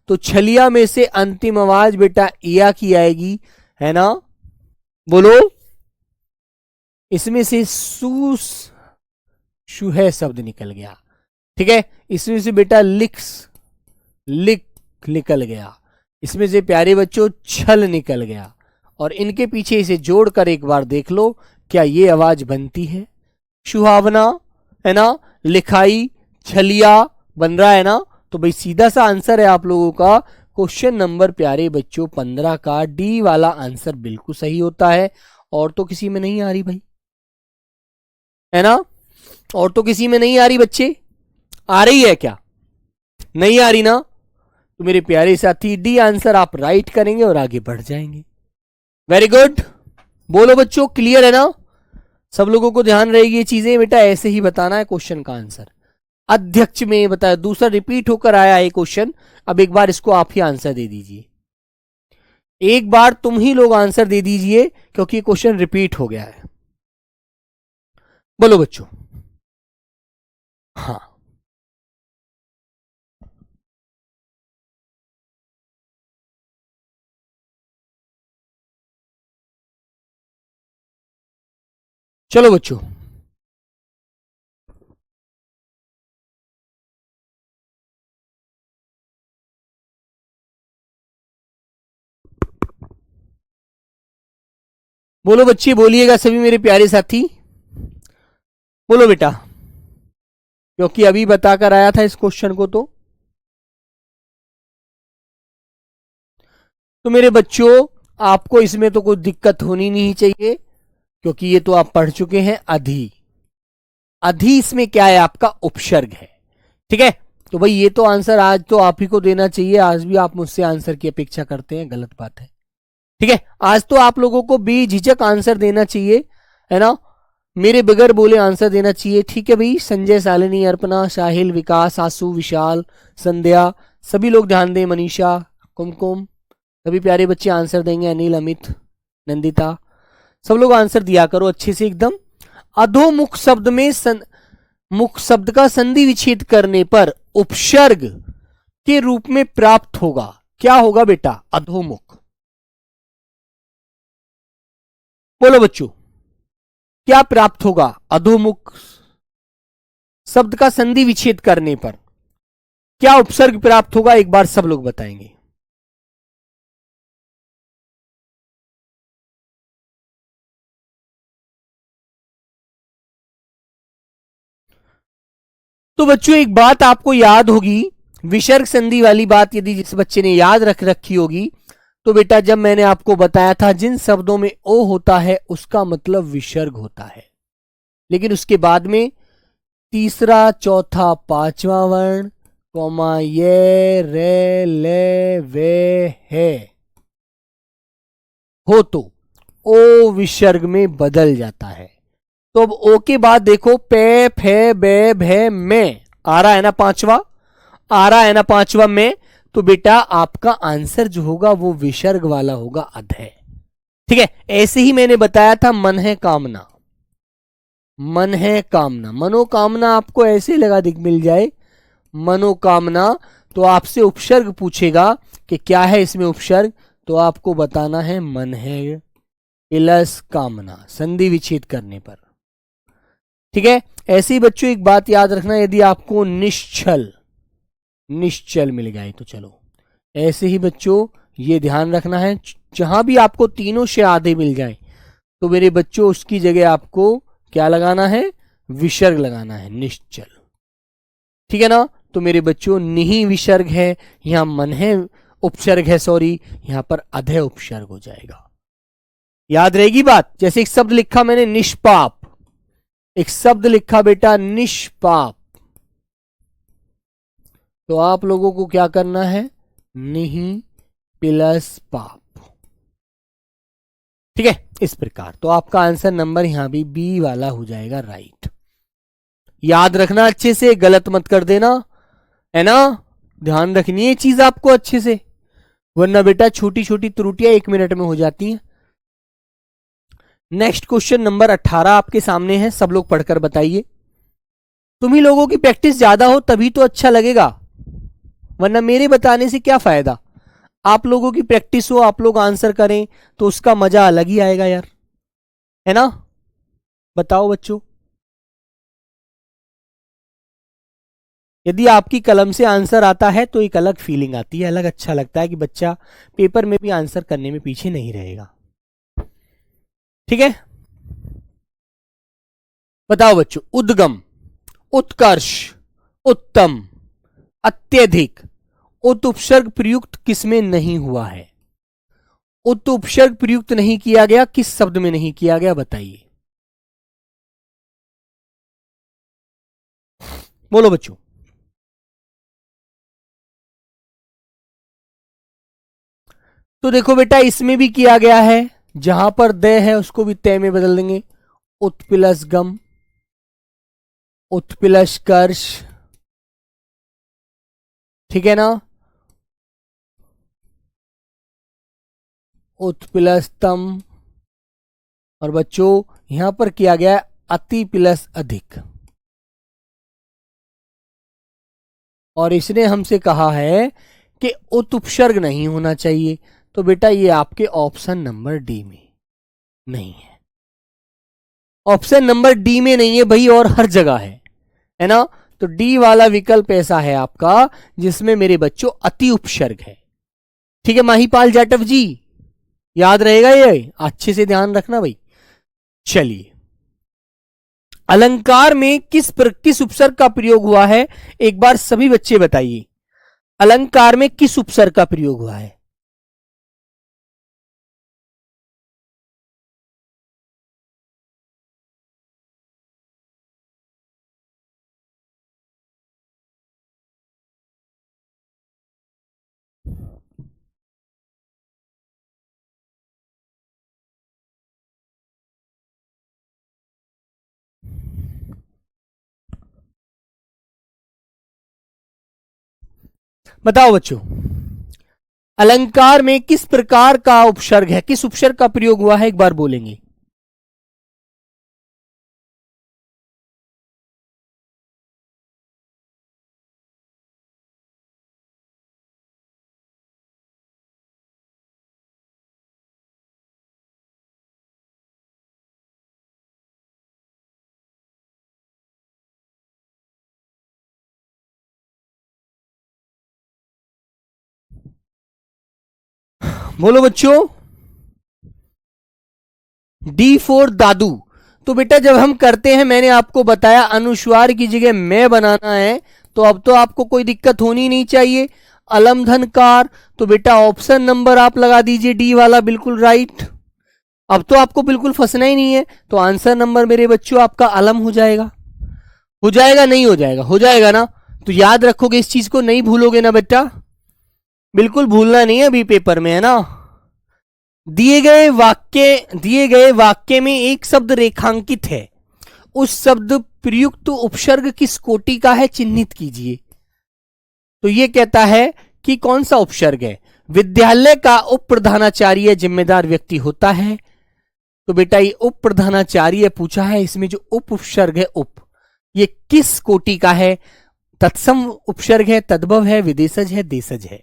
तो छलिया में से अंतिम आवाज बेटा इया की आएगी, है ना, बोलो। इसमें से सूस शुहे शब्द निकल गया। ठीक है। इसमें से बेटा लिख निकल गया। इसमें से प्यारे बच्चों छल निकल गया। और इनके पीछे इसे जोड़कर एक बार देख लो, क्या ये आवाज बनती है? सुहावना, है ना, लिखाई, छलिया बन रहा है ना। तो भाई सीधा सा आंसर है आप लोगों का क्वेश्चन नंबर प्यारे बच्चों 15 का डी वाला आंसर बिल्कुल सही होता है। और तो किसी में नहीं आ रही भाई, है ना, और तो किसी में नहीं आ रही बच्चे, आ रही है क्या? नहीं आ रही ना? तो मेरे प्यारे साथी डी आंसर आप राइट करेंगे और आगे बढ़ जाएंगे। वेरी गुड, बोलो बच्चों, क्लियर है ना? सब लोगों को ध्यान रहेगी ये चीजें, बेटा ऐसे ही बताना है क्वेश्चन का आंसर। अध्यक्ष में बताया, दूसरा रिपीट होकर आया है क्वेश्चन। अब एक बार इसको आप ही आंसर दे दीजिए, एक बार तुम ही लोग आंसर दे दीजिए, क्योंकि क्वेश्चन रिपीट हो गया है। बोलो बच्चों। हाँ, चलो बच्चों। बोलो बच्चे, बोलिएगा सभी मेरे प्यारे साथी, बोलो बेटा, क्योंकि अभी बताकर आया था इस क्वेश्चन को। तो मेरे बच्चों आपको इसमें तो कोई दिक्कत होनी नहीं चाहिए, क्योंकि ये तो आप पढ़ चुके हैं। अधि, अधि इसमें क्या है? आपका उपसर्ग है। ठीक है। तो भाई ये तो आंसर आज तो आप ही को देना चाहिए, आज भी आप मुझसे आंसर की अपेक्षा करते हैं, गलत बात है। ठीक है, आज तो आप लोगों को बेझिझक आंसर देना चाहिए, है ना, मेरे बगैर बोले आंसर देना चाहिए। ठीक है भाई, संजय, शालिनी, अर्पणा, साहिल, विकास, आसू, विशाल, संध्या, सभी लोग ध्यान दें, मनीषा, कुमकुम, सभी प्यारे बच्चे आंसर देंगे, अनिल, अमित, नंदिता, सब लोग आंसर दिया करो अच्छे से एकदम। अधोमुख शब्द में मुख शब्द का संधि विच्छेद करने पर उपसर्ग के रूप में प्राप्त होगा, क्या होगा बेटा? अधोमुख। बोलो बच्चों, क्या प्राप्त होगा अधोमुख शब्द का संधि विच्छेद करने पर? क्या उपसर्ग प्राप्त होगा? एक बार सब लोग बताएंगे। तो बच्चों एक बात आपको याद होगी, विसर्ग संधि वाली बात यदि जिस बच्चे ने याद रख रखी होगी, तो बेटा जब मैंने आपको बताया था जिन शब्दों में ओ होता है उसका मतलब विसर्ग होता है, लेकिन उसके बाद में तीसरा, चौथा, पांचवा वर्ण, कौमा, ये, रे, ले, वे, है हो तो ओ विसर्ग में बदल जाता है। तो अब ओ के बाद देखो, पे, फे, बे, भे, में आ रहा है ना पांचवा, आ रहा है ना पांचवा में। तो बेटा आपका आंसर जो होगा वो विसर्ग वाला होगा, अधय। ठीक है। ऐसे ही मैंने बताया था मन है कामना, मन है कामना, मनोकामना आपको ऐसे लगा दिख मिल जाए मनोकामना, तो आपसे उपसर्ग पूछेगा कि क्या है इसमें उपसर्ग, तो आपको बताना है मन है प्लस कामना, संधि विच्छेद करने पर। ठीक है। ऐसे ही बच्चों एक बात याद रखना, यदि आपको निश्चल निश्चल मिल गए तो चलो, ऐसे ही बच्चों ये ध्यान रखना है, जहां भी आपको तीनों से आधे मिल जाए तो मेरे बच्चों उसकी जगह आपको क्या लगाना है? विसर्ग लगाना है, निश्चल। ठीक है ना? तो मेरे बच्चों निही विसर्ग है, यहां मन है उपसर्ग है, सॉरी, यहां पर अधय उपसर्ग हो जाएगा। याद रहेगी बात? जैसे एक शब्द लिखा मैंने निष्पाप, एक शब्द लिखा बेटा निष्पाप, तो आप लोगों को क्या करना है? निही प्लस पाप। ठीक है, इस प्रकार तो आपका आंसर नंबर यहां भी बी वाला हो जाएगा, राइट। याद रखना अच्छे से, गलत मत कर देना, है ना, ध्यान रखनी है चीज आपको अच्छे से, वरना बेटा छोटी छोटी त्रुटियां 1 मिनट में हो जाती हैं। नेक्स्ट क्वेश्चन नंबर 18 आपके सामने है, सब लोग पढ़कर बताइए। तुम्ही लोगों की प्रैक्टिस ज्यादा हो तभी तो अच्छा लगेगा, वरना मेरे बताने से क्या फायदा। आप लोगों की प्रैक्टिस हो, आप लोग आंसर करें तो उसका मजा अलग ही आएगा यार, है ना। बताओ बच्चों, यदि आपकी कलम से आंसर आता है तो एक अलग फीलिंग आती है, अलग अच्छा लगता है कि बच्चा पेपर में भी आंसर करने में पीछे नहीं रहेगा। ठीक है, बताओ बच्चों, उद्गम, उत्कर्ष, उत्तम, अत्यधिक, उत उपसर्ग प्रयुक्त किसमें नहीं हुआ है। उत उपसर्ग प्रयुक्त नहीं किया गया, किस शब्द में नहीं किया गया बताइए। बोलो बच्चों। तो देखो बेटा, इसमें भी किया गया है, जहां पर दे है उसको भी तय में बदल देंगे। उत्प्लस गम, उत्प्लस कर्ष, ठीक है ना, उत्प्लस तम, और बच्चों यहां पर किया गया है अति प्लस अधिक, और इसने हमसे कहा है कि उत उपसर्ग नहीं होना चाहिए, तो बेटा ये आपके ऑप्शन नंबर डी में नहीं है, ऑप्शन नंबर डी में नहीं है भाई, और हर जगह है ना। तो डी वाला विकल्प ऐसा है आपका जिसमें मेरे बच्चों अति उपसर्ग है। ठीक है माहीपाल जाटव जी, याद रहेगा ये, अच्छे से ध्यान रखना भाई। चलिए, अलंकार में किस उपसर्ग का प्रयोग हुआ है, एक बार सभी बच्चे बताइए, अलंकार में किस उपसर्ग का प्रयोग हुआ है। बताओ बच्चों, अलंकार में किस प्रकार का उपसर्ग है, किस उपसर्ग का प्रयोग हुआ है, एक बार बोलेंगे। बोलो बच्चों। डी फॉर दादू। तो बेटा जब हम करते हैं, मैंने आपको बताया अनुस्वार की जगह मैं बनाना है, तो अब तो आपको कोई दिक्कत होनी नहीं चाहिए। अलम धनकार, तो बेटा ऑप्शन नंबर आप लगा दीजिए डी वाला, बिल्कुल राइट। अब तो आपको बिल्कुल फंसना ही नहीं है, तो आंसर नंबर मेरे बच्चों आपका अलम हो जाएगा। हो जाएगा नहीं हो जाएगा, हो जाएगा ना। तो याद रखोगे इस चीज को, नहीं भूलोगे ना बेटा, बिल्कुल भूलना नहीं है अभी पेपर में, है ना। दिए गए वाक्य में एक शब्द रेखांकित है, उस शब्द प्रयुक्त उपसर्ग किस कोटि का है, चिन्हित कीजिए। तो ये कहता है कि कौन सा उपसर्ग है। विद्यालय का उप प्रधानाचार्य जिम्मेदार व्यक्ति होता है, तो बेटा ये उप प्रधानाचार्य पूछा है, इसमें जो उप उपसर्ग है उप, ये किस कोटि का है। तत्सम उपसर्ग है, तद्भव है, विदेशज है, देशज है।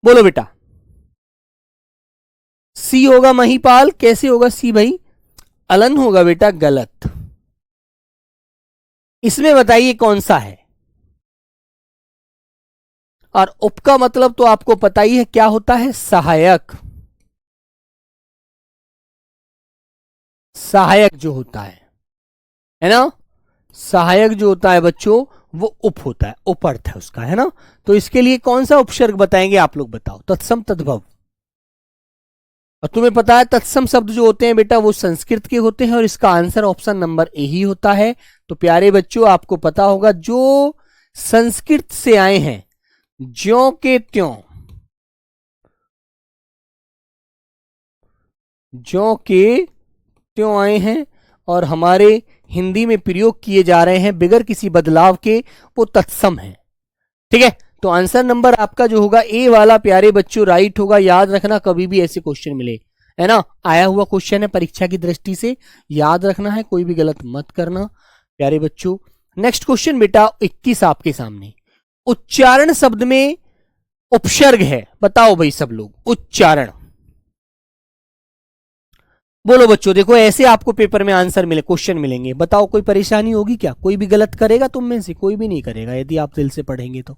बोलो बेटा। सी होगा महीपाल, कैसे होगा सी भाई, अलन होगा बेटा, गलत। इसमें बताइए कौन सा है। और उप का मतलब तो आपको पता ही है क्या होता है, सहायक। सहायक जो होता है ना, सहायक जो होता है बच्चों वो उप होता है, उपअर्थ है उसका, है ना। तो इसके लिए कौन सा उपसर्ग बताएंगे आप लोग, बताओ। तत्सम, तद्भव। और तुम्हें पता है तत्सम शब्द जो होते हैं बेटा वो संस्कृत के होते हैं, और इसका आंसर ऑप्शन नंबर ए ही होता है। तो प्यारे बच्चों आपको पता होगा, जो संस्कृत से आए हैं ज्यों के त्यों, ज्यों के त्यों आए हैं, और हमारे हिंदी में प्रयोग किए जा रहे हैं बिगर किसी बदलाव के, वो तत्सम है। ठीक है, तो आंसर नंबर आपका जो होगा ए वाला प्यारे बच्चों राइट होगा। याद रखना, कभी भी ऐसे क्वेश्चन मिले, है ना, आया हुआ क्वेश्चन है परीक्षा की दृष्टि से, याद रखना है, कोई भी गलत मत करना प्यारे बच्चों। नेक्स्ट क्वेश्चन बेटा 21 आपके सामने, उच्चारण शब्द में उपसर्ग है, बताओ भाई सब लोग, उच्चारण बोलो बच्चों। देखो ऐसे आपको पेपर में आंसर मिले, क्वेश्चन मिलेंगे, बताओ कोई परेशानी होगी क्या? कोई भी गलत करेगा तुम में से? कोई भी नहीं करेगा यदि आप दिल से पढ़ेंगे तो,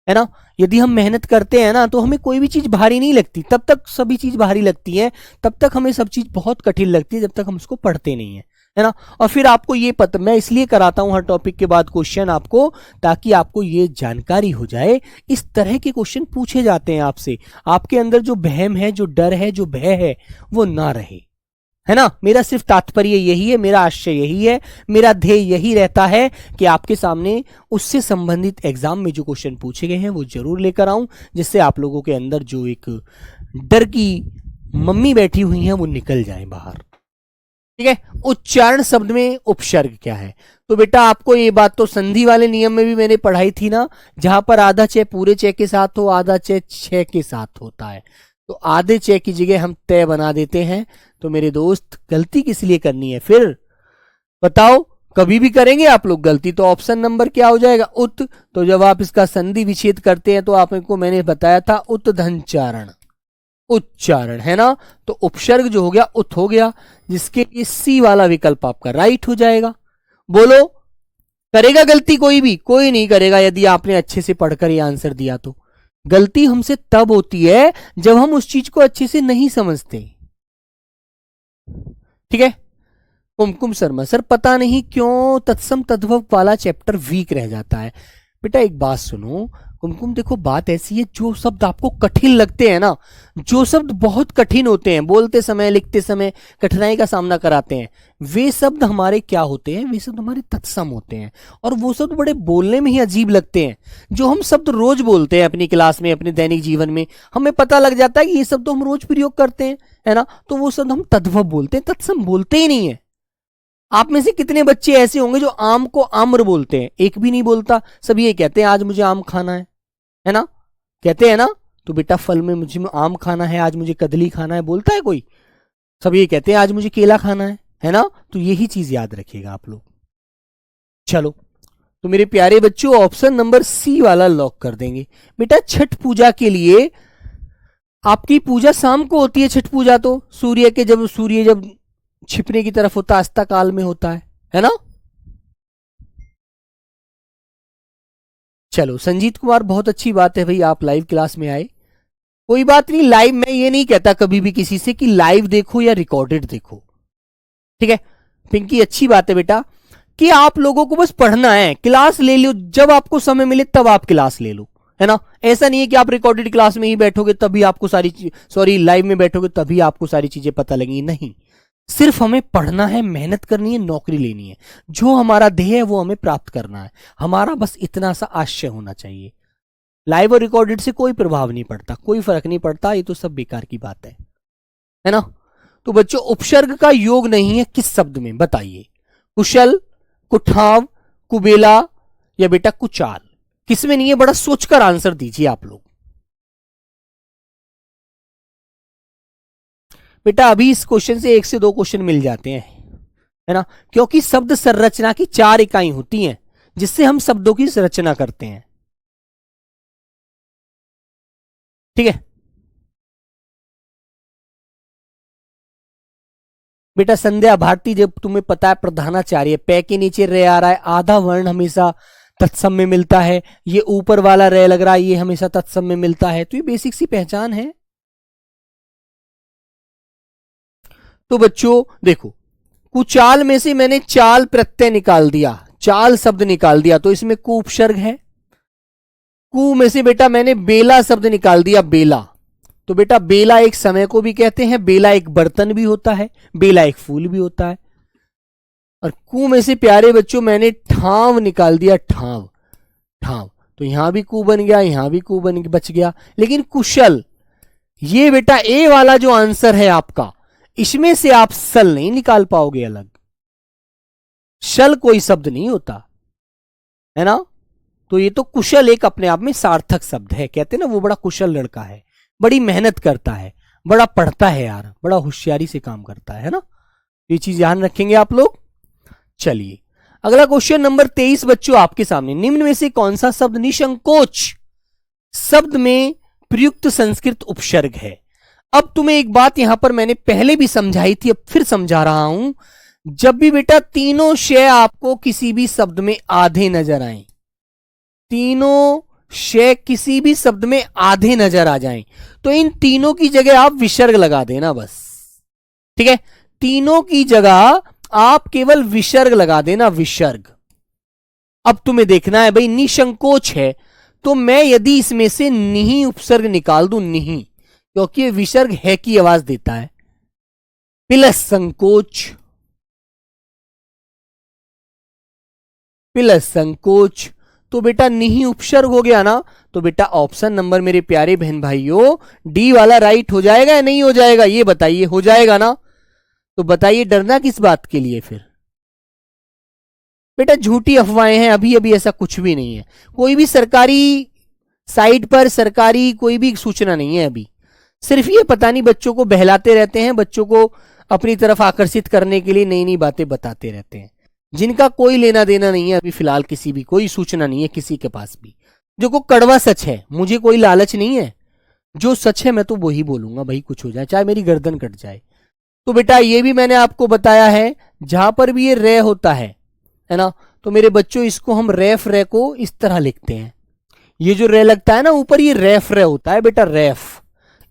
है ना। यदि हम मेहनत करते हैं ना तो हमें कोई भी चीज भारी नहीं लगती, तब तक सभी चीज भारी लगती है, तब तक हमें सब चीज बहुत कठिन लगती है जब तक हम उसको पढ़ते नहीं है, है ना। और फिर आपको ये पता, मैं इसलिए कराता हूं हर टॉपिक के बाद क्वेश्चन आपको, ताकि आपको ये जानकारी हो जाए। इस तरह के क्वेश्चन पूछे जाते हैं आपसे, आपके अंदर जो वहम है, जो डर है, जो भय है, वो ना रहे, है ना। मेरा सिर्फ तात्पर्य यही है, मेरा आशय यही है, मेरा ध्येय यही रहता है कि आपके सामने उससे संबंधित एग्जाम में जो क्वेश्चन पूछे गए हैं वो जरूर लेकर आऊं, जिससे आप लोगों के अंदर जो एक डर की मम्मी बैठी हुई है वो निकल जाए बाहर। ठीक है, उच्चारण शब्द में उपसर्ग क्या है? तो बेटा आपको ये बात तो संधि वाले नियम में भी मैंने पढ़ाई थी ना, जहां पर आधा चय पूरे चय के साथ हो, आधा चय छह के साथ होता है, तो आधे चय की जगह हम तय बना देते हैं। तो मेरे दोस्त गलती किस लिए करनी है फिर बताओ? कभी भी करेंगे आप लोग गलती, तो ऑप्शन नंबर क्या हो जाएगा? उत। तो जब आप इसका संधि विच्छेद करते हैं तो आपको मैंने बताया था उत्धनचारण, उच्चारण, है ना। तो उपसर्ग जो हो गया उत हो गया, जिसके लिए सी वाला विकल्प आपका राइट हो जाएगा। बोलो करेगा गलती कोई भी? कोई नहीं करेगा यदि आपने अच्छे से पढ़कर ये आंसर दिया तो। गलती हमसे तब होती है जब हम उस चीज को अच्छे से नहीं समझते। ठीक है, कुमकुम शर्मा सर पता नहीं क्यों तत्सम तद्भव वाला चैप्टर वीक रह जाता है। बेटा एक बात सुनो कुमकुम, देखो बात ऐसी है, जो शब्द आपको कठिन लगते हैं ना, जो शब्द बहुत कठिन होते हैं, बोलते समय लिखते समय कठिनाई का सामना कराते हैं, वे शब्द हमारे क्या होते हैं? वे शब्द हमारे तत्सम होते हैं, और वो शब्द बड़े बोलने में ही अजीब लगते हैं। जो हम शब्द रोज बोलते हैं अपनी क्लास में, अपने दैनिक जीवन में, हमें पता लग जाता है कि ये शब्द हम रोज प्रयोग करते हैं, है ना, तो वो शब्द हम तद्भव बोलते हैं, तत्सम बोलते ही नहीं है। आप में से कितने बच्चे ऐसे होंगे जो आम को आम्र बोलते हैं? एक भी नहीं बोलता, सब ये कहते हैं आज मुझे आम खाना है ना, कहते हैं ना। तो बेटा फल में मुझे आम खाना है, आज मुझे कदली खाना है, बोलता है कोई? सब ये कहते हैं आज मुझे केला खाना है ना। तो यही चीज याद रखिएगा आप लोग। चलो तो मेरे प्यारे बच्चों ऑप्शन नंबर सी वाला लॉक कर देंगे। बेटा छठ पूजा के लिए आपकी पूजा शाम को होती है, छठ पूजा तो सूर्य जब छिपने की तरफ होता है, अस्ता काल में होता है ना। चलो संजीत कुमार बहुत अच्छी बात है भाई, आप लाइव क्लास में आए, कोई बात नहीं। लाइव मैं ये नहीं कहता कभी भी किसी से कि लाइव देखो या रिकॉर्डेड देखो, ठीक है। पिंकी अच्छी बात है बेटा कि आप लोगों को बस पढ़ना है, क्लास ले लो, जब आपको समय मिले तब आप क्लास ले लो, है ना। ऐसा नहीं है कि आप रिकॉर्डेड क्लास में ही बैठोगे तभी आपको लाइव में बैठोगे तभी आपको सारी चीजें पता लगेंगी, नहीं। सिर्फ हमें पढ़ना है, मेहनत करनी है, नौकरी लेनी है, जो हमारा ध्येय है वो हमें प्राप्त करना है, हमारा बस इतना सा आशय होना चाहिए। लाइव और रिकॉर्डेड से कोई प्रभाव नहीं पड़ता, कोई फर्क नहीं पड़ता, ये तो सब बेकार की बात है ना। तो बच्चों उपसर्ग का योग नहीं है किस शब्द में बताइए? कुशल, कुठाव, कुबेला या बेटा कुचाल, किसमें नहीं है? बड़ा सोचकर आंसर दीजिए आप लोग। बेटा अभी इस क्वेश्चन से 1 से 2 क्वेश्चन मिल जाते हैं, है ना, क्योंकि शब्द संरचना की 4 इकाई होती हैं जिससे हम शब्दों की संरचना करते हैं। ठीक है बेटा संध्या भारती, जब तुम्हें पता है प्रधानाचार्य पै के नीचे रे आ रहा है, आधा वर्ण हमेशा तत्सम में मिलता है, ये ऊपर वाला रे लग रहा है ये हमेशा तत्सम में मिलता है, तो ये बेसिक सी पहचान है। तो बच्चों देखो कुचाल में से मैंने चाल प्रत्यय निकाल दिया, चाल शब्द निकाल दिया, तो इसमें कु उपसर्ग है। कु में से बेटा मैंने बेला शब्द निकाल दिया, बेला, तो बेटा बेला एक समय को भी कहते हैं, बेला एक बर्तन भी होता है, बेला एक फूल भी होता है। और कु में से प्यारे बच्चों मैंने ठाव निकाल दिया, ठाव, ठाव, तो यहां भी कु बन गया, यहां भी कु बच गया। लेकिन कुशल, ये बेटा ए वाला जो आंसर है आपका, इसमें से आप सल नहीं निकाल पाओगे अलग। शल कोई शब्द नहीं होता है ना। तो ये तो कुशल एक अपने आप में सार्थक शब्द है। कहते हैं ना वो बड़ा कुशल लड़का है, बड़ी मेहनत करता है, बड़ा पढ़ता है यार, बड़ा होशियारी से काम करता है ना। ये चीज ध्यान रखेंगे आप लोग। चलिए अगला क्वेश्चन नंबर 23 बच्चों आपके सामने, निम्न में से कौन सा शब्द निसंकोच शब्द में प्रयुक्त संस्कृत उपसर्ग है। अब तुम्हें एक बात यहां पर मैंने पहले भी समझाई थी, अब फिर समझा रहा हूं। जब भी बेटा तीनों शय आपको किसी भी शब्द में आधे नजर आए, तीनों शय किसी भी शब्द में आधे नजर आ जाएं, तो इन तीनों की जगह आप विसर्ग लगा देना बस। ठीक है, तीनों की जगह आप केवल विसर्ग लगा देना, विसर्ग। अब तुम्हें देखना है भाई निसंकोच है, तो मैं यदि इसमें से निही उपसर्ग निकाल दूं, निही, क्योंकि ये विसर्ग है की आवाज देता है, प्लस संकोच, प्लस संकोच, तो बेटा निही उपसर्ग हो गया ना। तो बेटा ऑप्शन नंबर मेरे प्यारे बहन भाइयों डी वाला राइट हो जाएगा या नहीं हो जाएगा, ये बताइए। हो जाएगा ना, तो बताइए डरना किस बात के लिए फिर। बेटा झूठी अफवाहें हैं, अभी अभी ऐसा कुछ भी नहीं है, कोई भी सरकारी साइट पर सरकारी कोई भी सूचना नहीं है अभी। सिर्फ ये पता नहीं बच्चों को बहलाते रहते हैं, बच्चों को अपनी तरफ आकर्षित करने के लिए नई नई बातें बताते रहते हैं, जिनका कोई लेना देना नहीं है अभी फिलहाल, किसी भी कोई सूचना नहीं है किसी के पास भी। जो को कड़वा सच है, मुझे कोई लालच नहीं है, जो सच है मैं तो वही बोलूंगा भाई, कुछ हो जाए चाहे मेरी गर्दन कट जाए। तो बेटा ये भी मैंने आपको बताया है, जहां पर भी ये रे होता है ना, तो मेरे बच्चों इसको हम रेफ रे को इस तरह लिखते हैं। ये जो रे लगता है ना ऊपर, ये रेफ रे होता है बेटा, रेफ,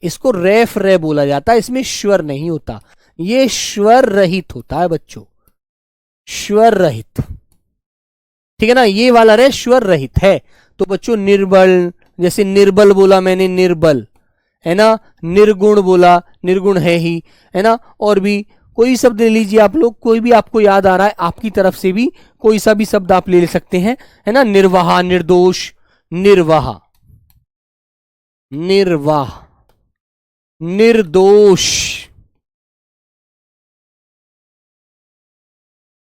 इसको रेफ रे बोला जाता है। इसमें स्वर नहीं होता, ये स्वर रहित होता है बच्चों, स्वर रहित। ठीक है ना, ये वाला रे स्वर रहित है। तो बच्चों निर्बल, जैसे निर्बल बोला मैंने, निर्बल है ना, निर्गुण बोला, निर्गुण है ही, है ना। और भी कोई शब्द ले लीजिए आप लोग, कोई भी आपको याद आ रहा है आपकी तरफ से भी कोई सा भी शब्द आप ले सकते हैं, है ना। निर्वाह, निर्दोष, निर्वाह, निर्वाह, निर्दोष।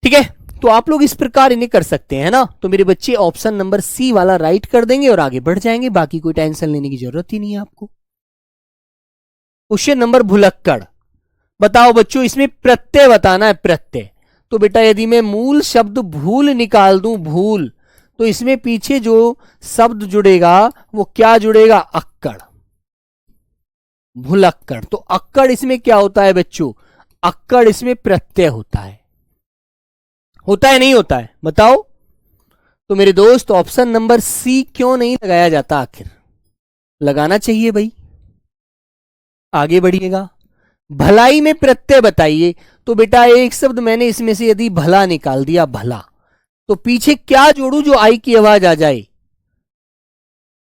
ठीक है, तो आप लोग इस प्रकार इन्हें कर सकते हैं ना। तो मेरे बच्चे ऑप्शन नंबर सी वाला राइट कर देंगे और आगे बढ़ जाएंगे, बाकी कोई टेंशन लेने की जरूरत ही नहीं है आपको। क्वेश्चन नंबर भुलक्कड़, बताओ बच्चों इसमें प्रत्यय बताना है, प्रत्यय। तो बेटा यदि मैं मूल शब्द भूल निकाल दूं, भूल, तो इसमें पीछे जो शब्द जुड़ेगा वो क्या जुड़ेगा, अक्कड़, भुलक्कड़। तो अक्कड़ इसमें क्या होता है बच्चों, अक्कड़ इसमें प्रत्यय होता है, होता है नहीं होता है बताओ। तो मेरे दोस्त ऑप्शन नंबर सी क्यों नहीं लगाया जाता, आखिर लगाना चाहिए भाई। आगे बढ़िएगा, भलाई में प्रत्यय बताइए। तो बेटा एक शब्द मैंने इसमें से यदि भला निकाल दिया, भला, तो पीछे क्या जोड़ू जो आई की आवाज आ जाए,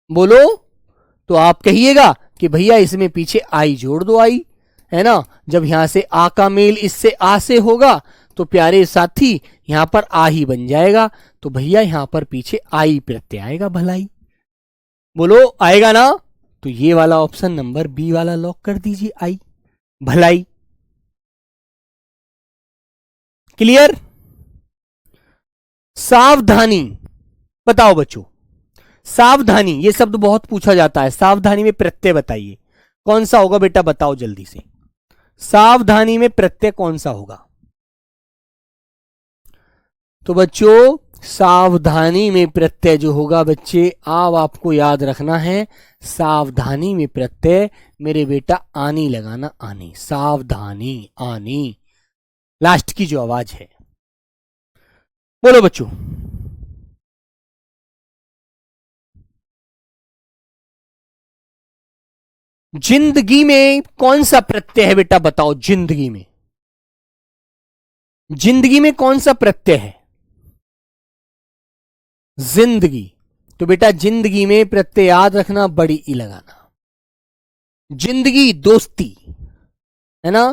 बोलो। तो आप कहिएगा कि भैया इसमें पीछे आई जोड़ दो, आई, है ना। जब यहां से आ का मेल इससे आ से होगा तो प्यारे साथी यहां पर आ ही बन जाएगा, तो भैया यहां पर पीछे आई प्रत्यय आएगा, भलाई, बोलो आएगा ना। तो ये वाला ऑप्शन नंबर बी वाला लॉक कर दीजिए, आई, भलाई। क्लियर। सावधानी, बताओ बच्चों, सावधानी ये शब्द बहुत पूछा जाता है, सावधानी में प्रत्यय बताइए कौन सा होगा बेटा, बताओ जल्दी से, सावधानी में प्रत्यय कौन सा होगा। तो बच्चों सावधानी में प्रत्यय जो होगा बच्चे, अब आपको याद रखना है, सावधानी में प्रत्यय मेरे बेटा आनी लगाना, आनी, सावधानी, आनी, लास्ट की जो आवाज है। बोलो बच्चों, जिंदगी में कौन सा प्रत्यय है बेटा, बताओ। जिंदगी में, जिंदगी में कौन सा प्रत्यय है, जिंदगी। तो बेटा जिंदगी में प्रत्यय याद रखना, बड़ी ई लगाना। जिंदगी दोस्ती, है ना,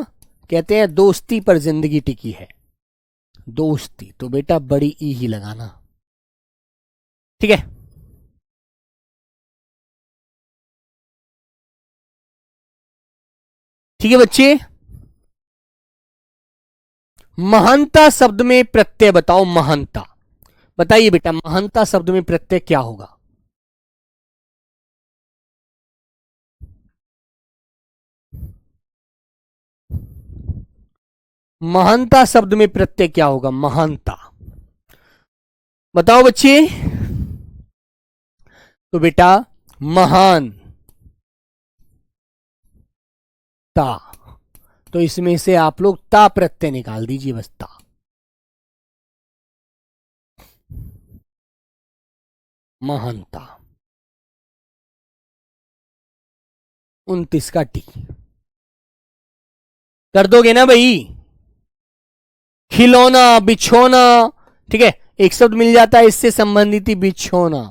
कहते हैं दोस्ती पर जिंदगी टिकी है, दोस्ती, तो बेटा बड़ी ई ही लगाना। ठीक है, ठीक है बच्चे। महानता शब्द में प्रत्यय बताओ। महानता बताइए बेटा, महानता शब्द में प्रत्यय क्या होगा? महानता शब्द में प्रत्यय क्या होगा? महानता बताओ बच्चे। तो बेटा महान ता, तो इसमें से आप लोग ता प्रत्यय निकाल दीजिए, बस ता। महानता 29 का टी कर दोगे ना भाई? खिलौना, बिछोना, ठीक है, एक शब्द मिल जाता है इससे संबंधित ही, बिछोना।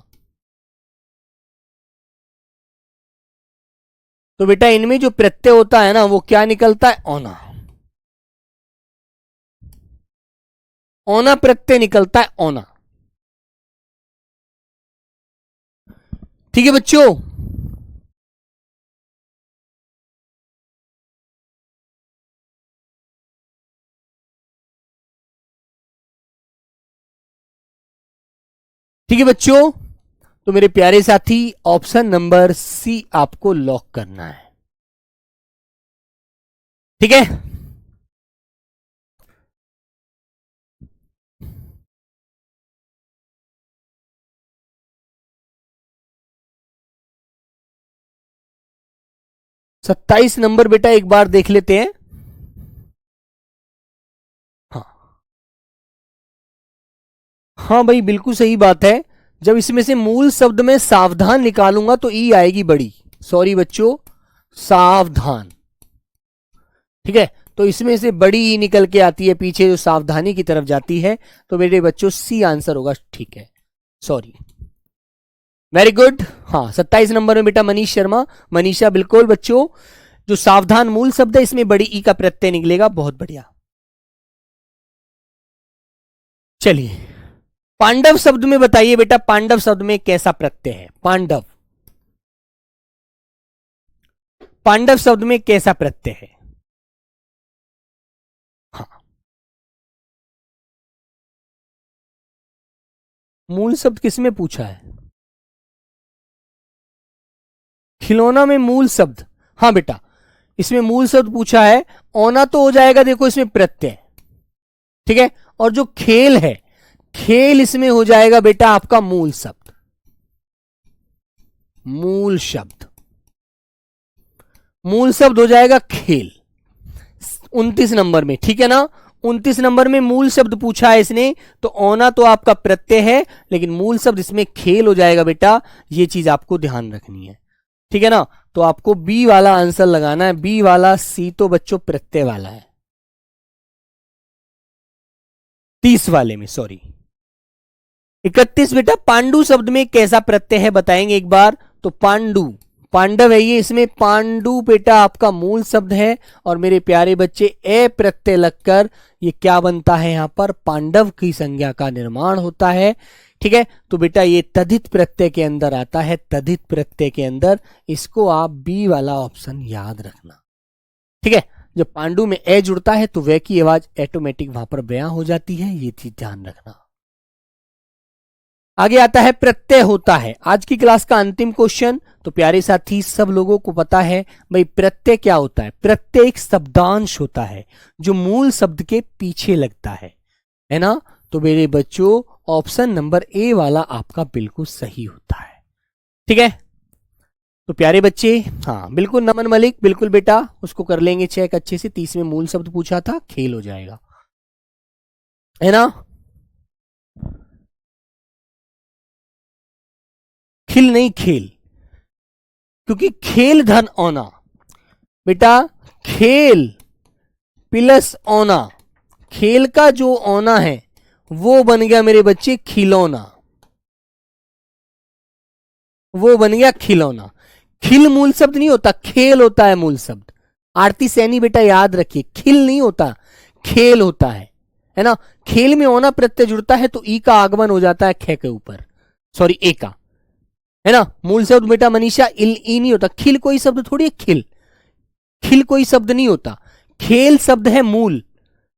तो बेटा इनमें जो प्रत्यय होता है ना वो क्या निकलता है? ओना। ओना प्रत्यय निकलता है, ओना। ठीक है बच्चों? ठीक है बच्चों, तो मेरे प्यारे साथी ऑप्शन नंबर सी आपको लॉक करना है। ठीक है, सत्ताईस नंबर बेटा एक बार देख लेते हैं। हाँ हाँ भाई बिल्कुल सही बात है। जब इसमें से मूल शब्द में सावधान निकालूंगा तो ई आएगी बड़ी। सॉरी बच्चों, सावधान। ठीक है, तो इसमें से बड़ी ई निकल के आती है पीछे जो सावधानी की तरफ जाती है। तो मेरे बच्चों सी आंसर होगा। ठीक है, सॉरी, वेरी गुड। हाँ 27 नंबर में बेटा मनीष शर्मा, मनीषा, बिल्कुल बच्चों, जो सावधान मूल शब्द है इसमें बड़ी ई का प्रत्यय निकलेगा। बहुत बढ़िया। चलिए पांडव शब्द में बताइए बेटा, पांडव शब्द में कैसा प्रत्यय है? पांडव, पांडव शब्द में कैसा प्रत्यय है? हाँ मूल शब्द किसमें पूछा है? खिलौना में मूल शब्द। हाँ बेटा इसमें मूल शब्द पूछा है। ओना तो हो जाएगा, देखो इसमें प्रत्यय। ठीक है, और जो खेल है, खेल इसमें हो जाएगा बेटा आपका मूल शब्द। मूल शब्द, मूल शब्द हो जाएगा खेल 29 नंबर में। ठीक है ना, 29 नंबर में मूल शब्द पूछा है इसने, तो ओना तो आपका प्रत्यय है लेकिन मूल शब्द इसमें खेल हो जाएगा बेटा। ये चीज आपको ध्यान रखनी है। ठीक है ना, तो आपको बी वाला आंसर लगाना है, बी वाला। सी तो बच्चों प्रत्यय वाला है, 30 वाले में, सॉरी। 31 बेटा पांडु शब्द में कैसा प्रत्यय है बताएंगे एक बार। तो पांडु, पांडव है ये, इसमें पांडु बेटा आपका मूल शब्द है। और मेरे प्यारे बच्चे ए प्रत्यय लगकर ये क्या बनता है? यहां पर पांडव की संज्ञा का निर्माण होता है। ठीक है, तो बेटा ये तद्धित प्रत्यय के अंदर आता है, तद्धित प्रत्यय के अंदर। इसको आप बी वाला ऑप्शन याद रखना। ठीक है, जब पांडु में ए जुड़ता है तो वे की आवाज ऑटोमेटिक वहां पर बयां हो जाती है, ये चीज ध्यान रखना। आगे आता है प्रत्यय होता है, आज की क्लास का अंतिम क्वेश्चन। तो प्यारे साथी सब लोगों को पता है भाई प्रत्यय क्या होता है? प्रत्यय एक शब्दांश होता है जो मूल शब्द के पीछे लगता है ना। तो मेरे बच्चों ऑप्शन नंबर ए वाला आपका बिल्कुल सही होता है। ठीक है, तो प्यारे बच्चे, हाँ बिल्कुल नमन मलिक, बिल्कुल बेटा उसको कर लेंगे चेक अच्छे से। 30 में मूल शब्द पूछा था, खेल हो जाएगा, है ना। खिल नहीं, खेल, क्योंकि खेल धन औना बेटा, खेल प्लस औना, खेल का जो औना है वो बन गया मेरे बच्चे खिलौना, वो बन गया खिलौना। खिल मूल शब्द नहीं होता, खेल होता है मूल शब्द। आरती सैनी बेटा याद रखिए, खिल नहीं होता, खेल होता है ना। खेल में औना प्रत्यय जुड़ता है तो ई का आगमन हो जाता है खे के ऊपर, सॉरी ए का, है ना। मूल शब्द बेटा मनीषा इल ई नहीं होता। खिल कोई शब्द थोड़ी है, खिल, खिल कोई शब्द नहीं होता, खेल शब्द है मूल,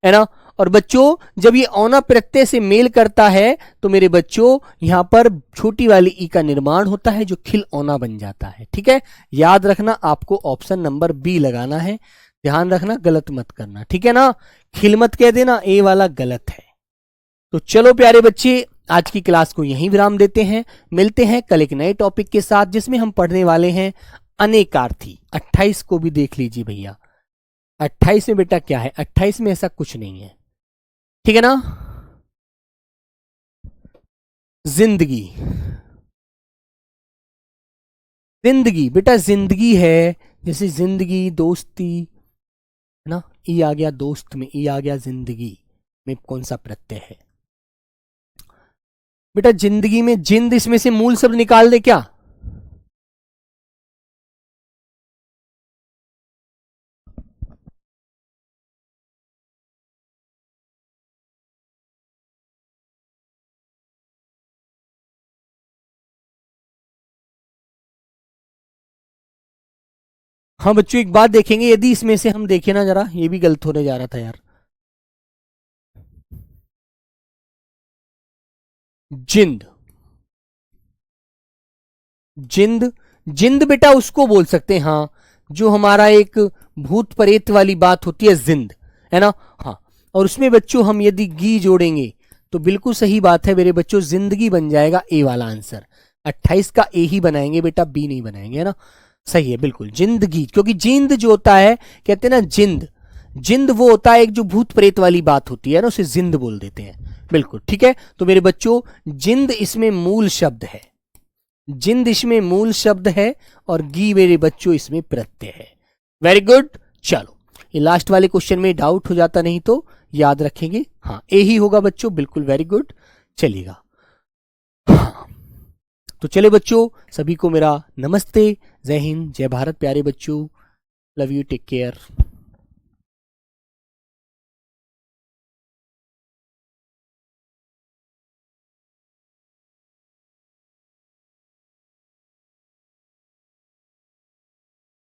है ना। और बच्चों जब ये औना प्रत्यय से मेल करता है तो मेरे बच्चों यहां पर छोटी वाली ई का निर्माण होता है जो खिल औना बन जाता है। ठीक है, याद रखना आपको ऑप्शन नंबर बी लगाना है, ध्यान रखना गलत मत करना। ठीक है ना, खिल मत कह देना, ए वाला गलत है। तो चलो प्यारे बच्चे, आज की क्लास को यहीं विराम देते हैं, मिलते हैं कल एक नए टॉपिक के साथ जिसमें हम पढ़ने वाले हैं अनेकार्थी। 28 को भी देख लीजिए भैया, 28 में बेटा क्या है, 28 में ऐसा कुछ नहीं है। ठीक है ना, जिंदगी, जिंदगी बेटा जिंदगी है, जैसे जिंदगी, दोस्ती है ना, ई आ गया दोस्त में, ई आ गया जिंदगी में कौन सा प्रत्यय है बेटा, जिंदगी में जिंद, इसमें से मूल शब्द निकाल दे क्या? हाँ बच्चों एक बात देखेंगे, यदि इसमें से हम देखें ना जरा, ये भी गलत होने जा रहा था यार, जिंद, जिंद, जिंद बेटा उसको बोल सकते हैं हाँ, जो हमारा एक भूत प्रेत वाली बात होती है जिंद, है ना। हाँ, और उसमें बच्चों हम यदि गी जोड़ेंगे तो बिल्कुल सही बात है मेरे बच्चों, जिंदगी बन जाएगा ए वाला आंसर। 28 का ए ही बनाएंगे बेटा, बी नहीं बनाएंगे, है ना। सही है बिल्कुल, जिंदगी, क्योंकि जिंद जो होता है कहते हैं ना जिंद, जिंद वो होता है एक जो भूत प्रेत वाली बात होती है ना, उसे जिंद बोल देते हैं। बिल्कुल ठीक है, तो मेरे बच्चों जिंद इसमें मूल शब्द है, जिंद इसमें मूल शब्द है, और गी मेरे बच्चों इसमें प्रत्यय है। Very good. चलो ये लास्ट वाले क्वेश्चन में डाउट हो जाता नहीं तो याद रखेंगे, हाँ ए ही होगा बच्चों, बिल्कुल वेरी गुड। चलिएगा, हाँ तो चले बच्चों, सभी को मेरा नमस्ते, जय हिंद, जय भारत प्यारे बच्चों, लव यू, टेक केयर।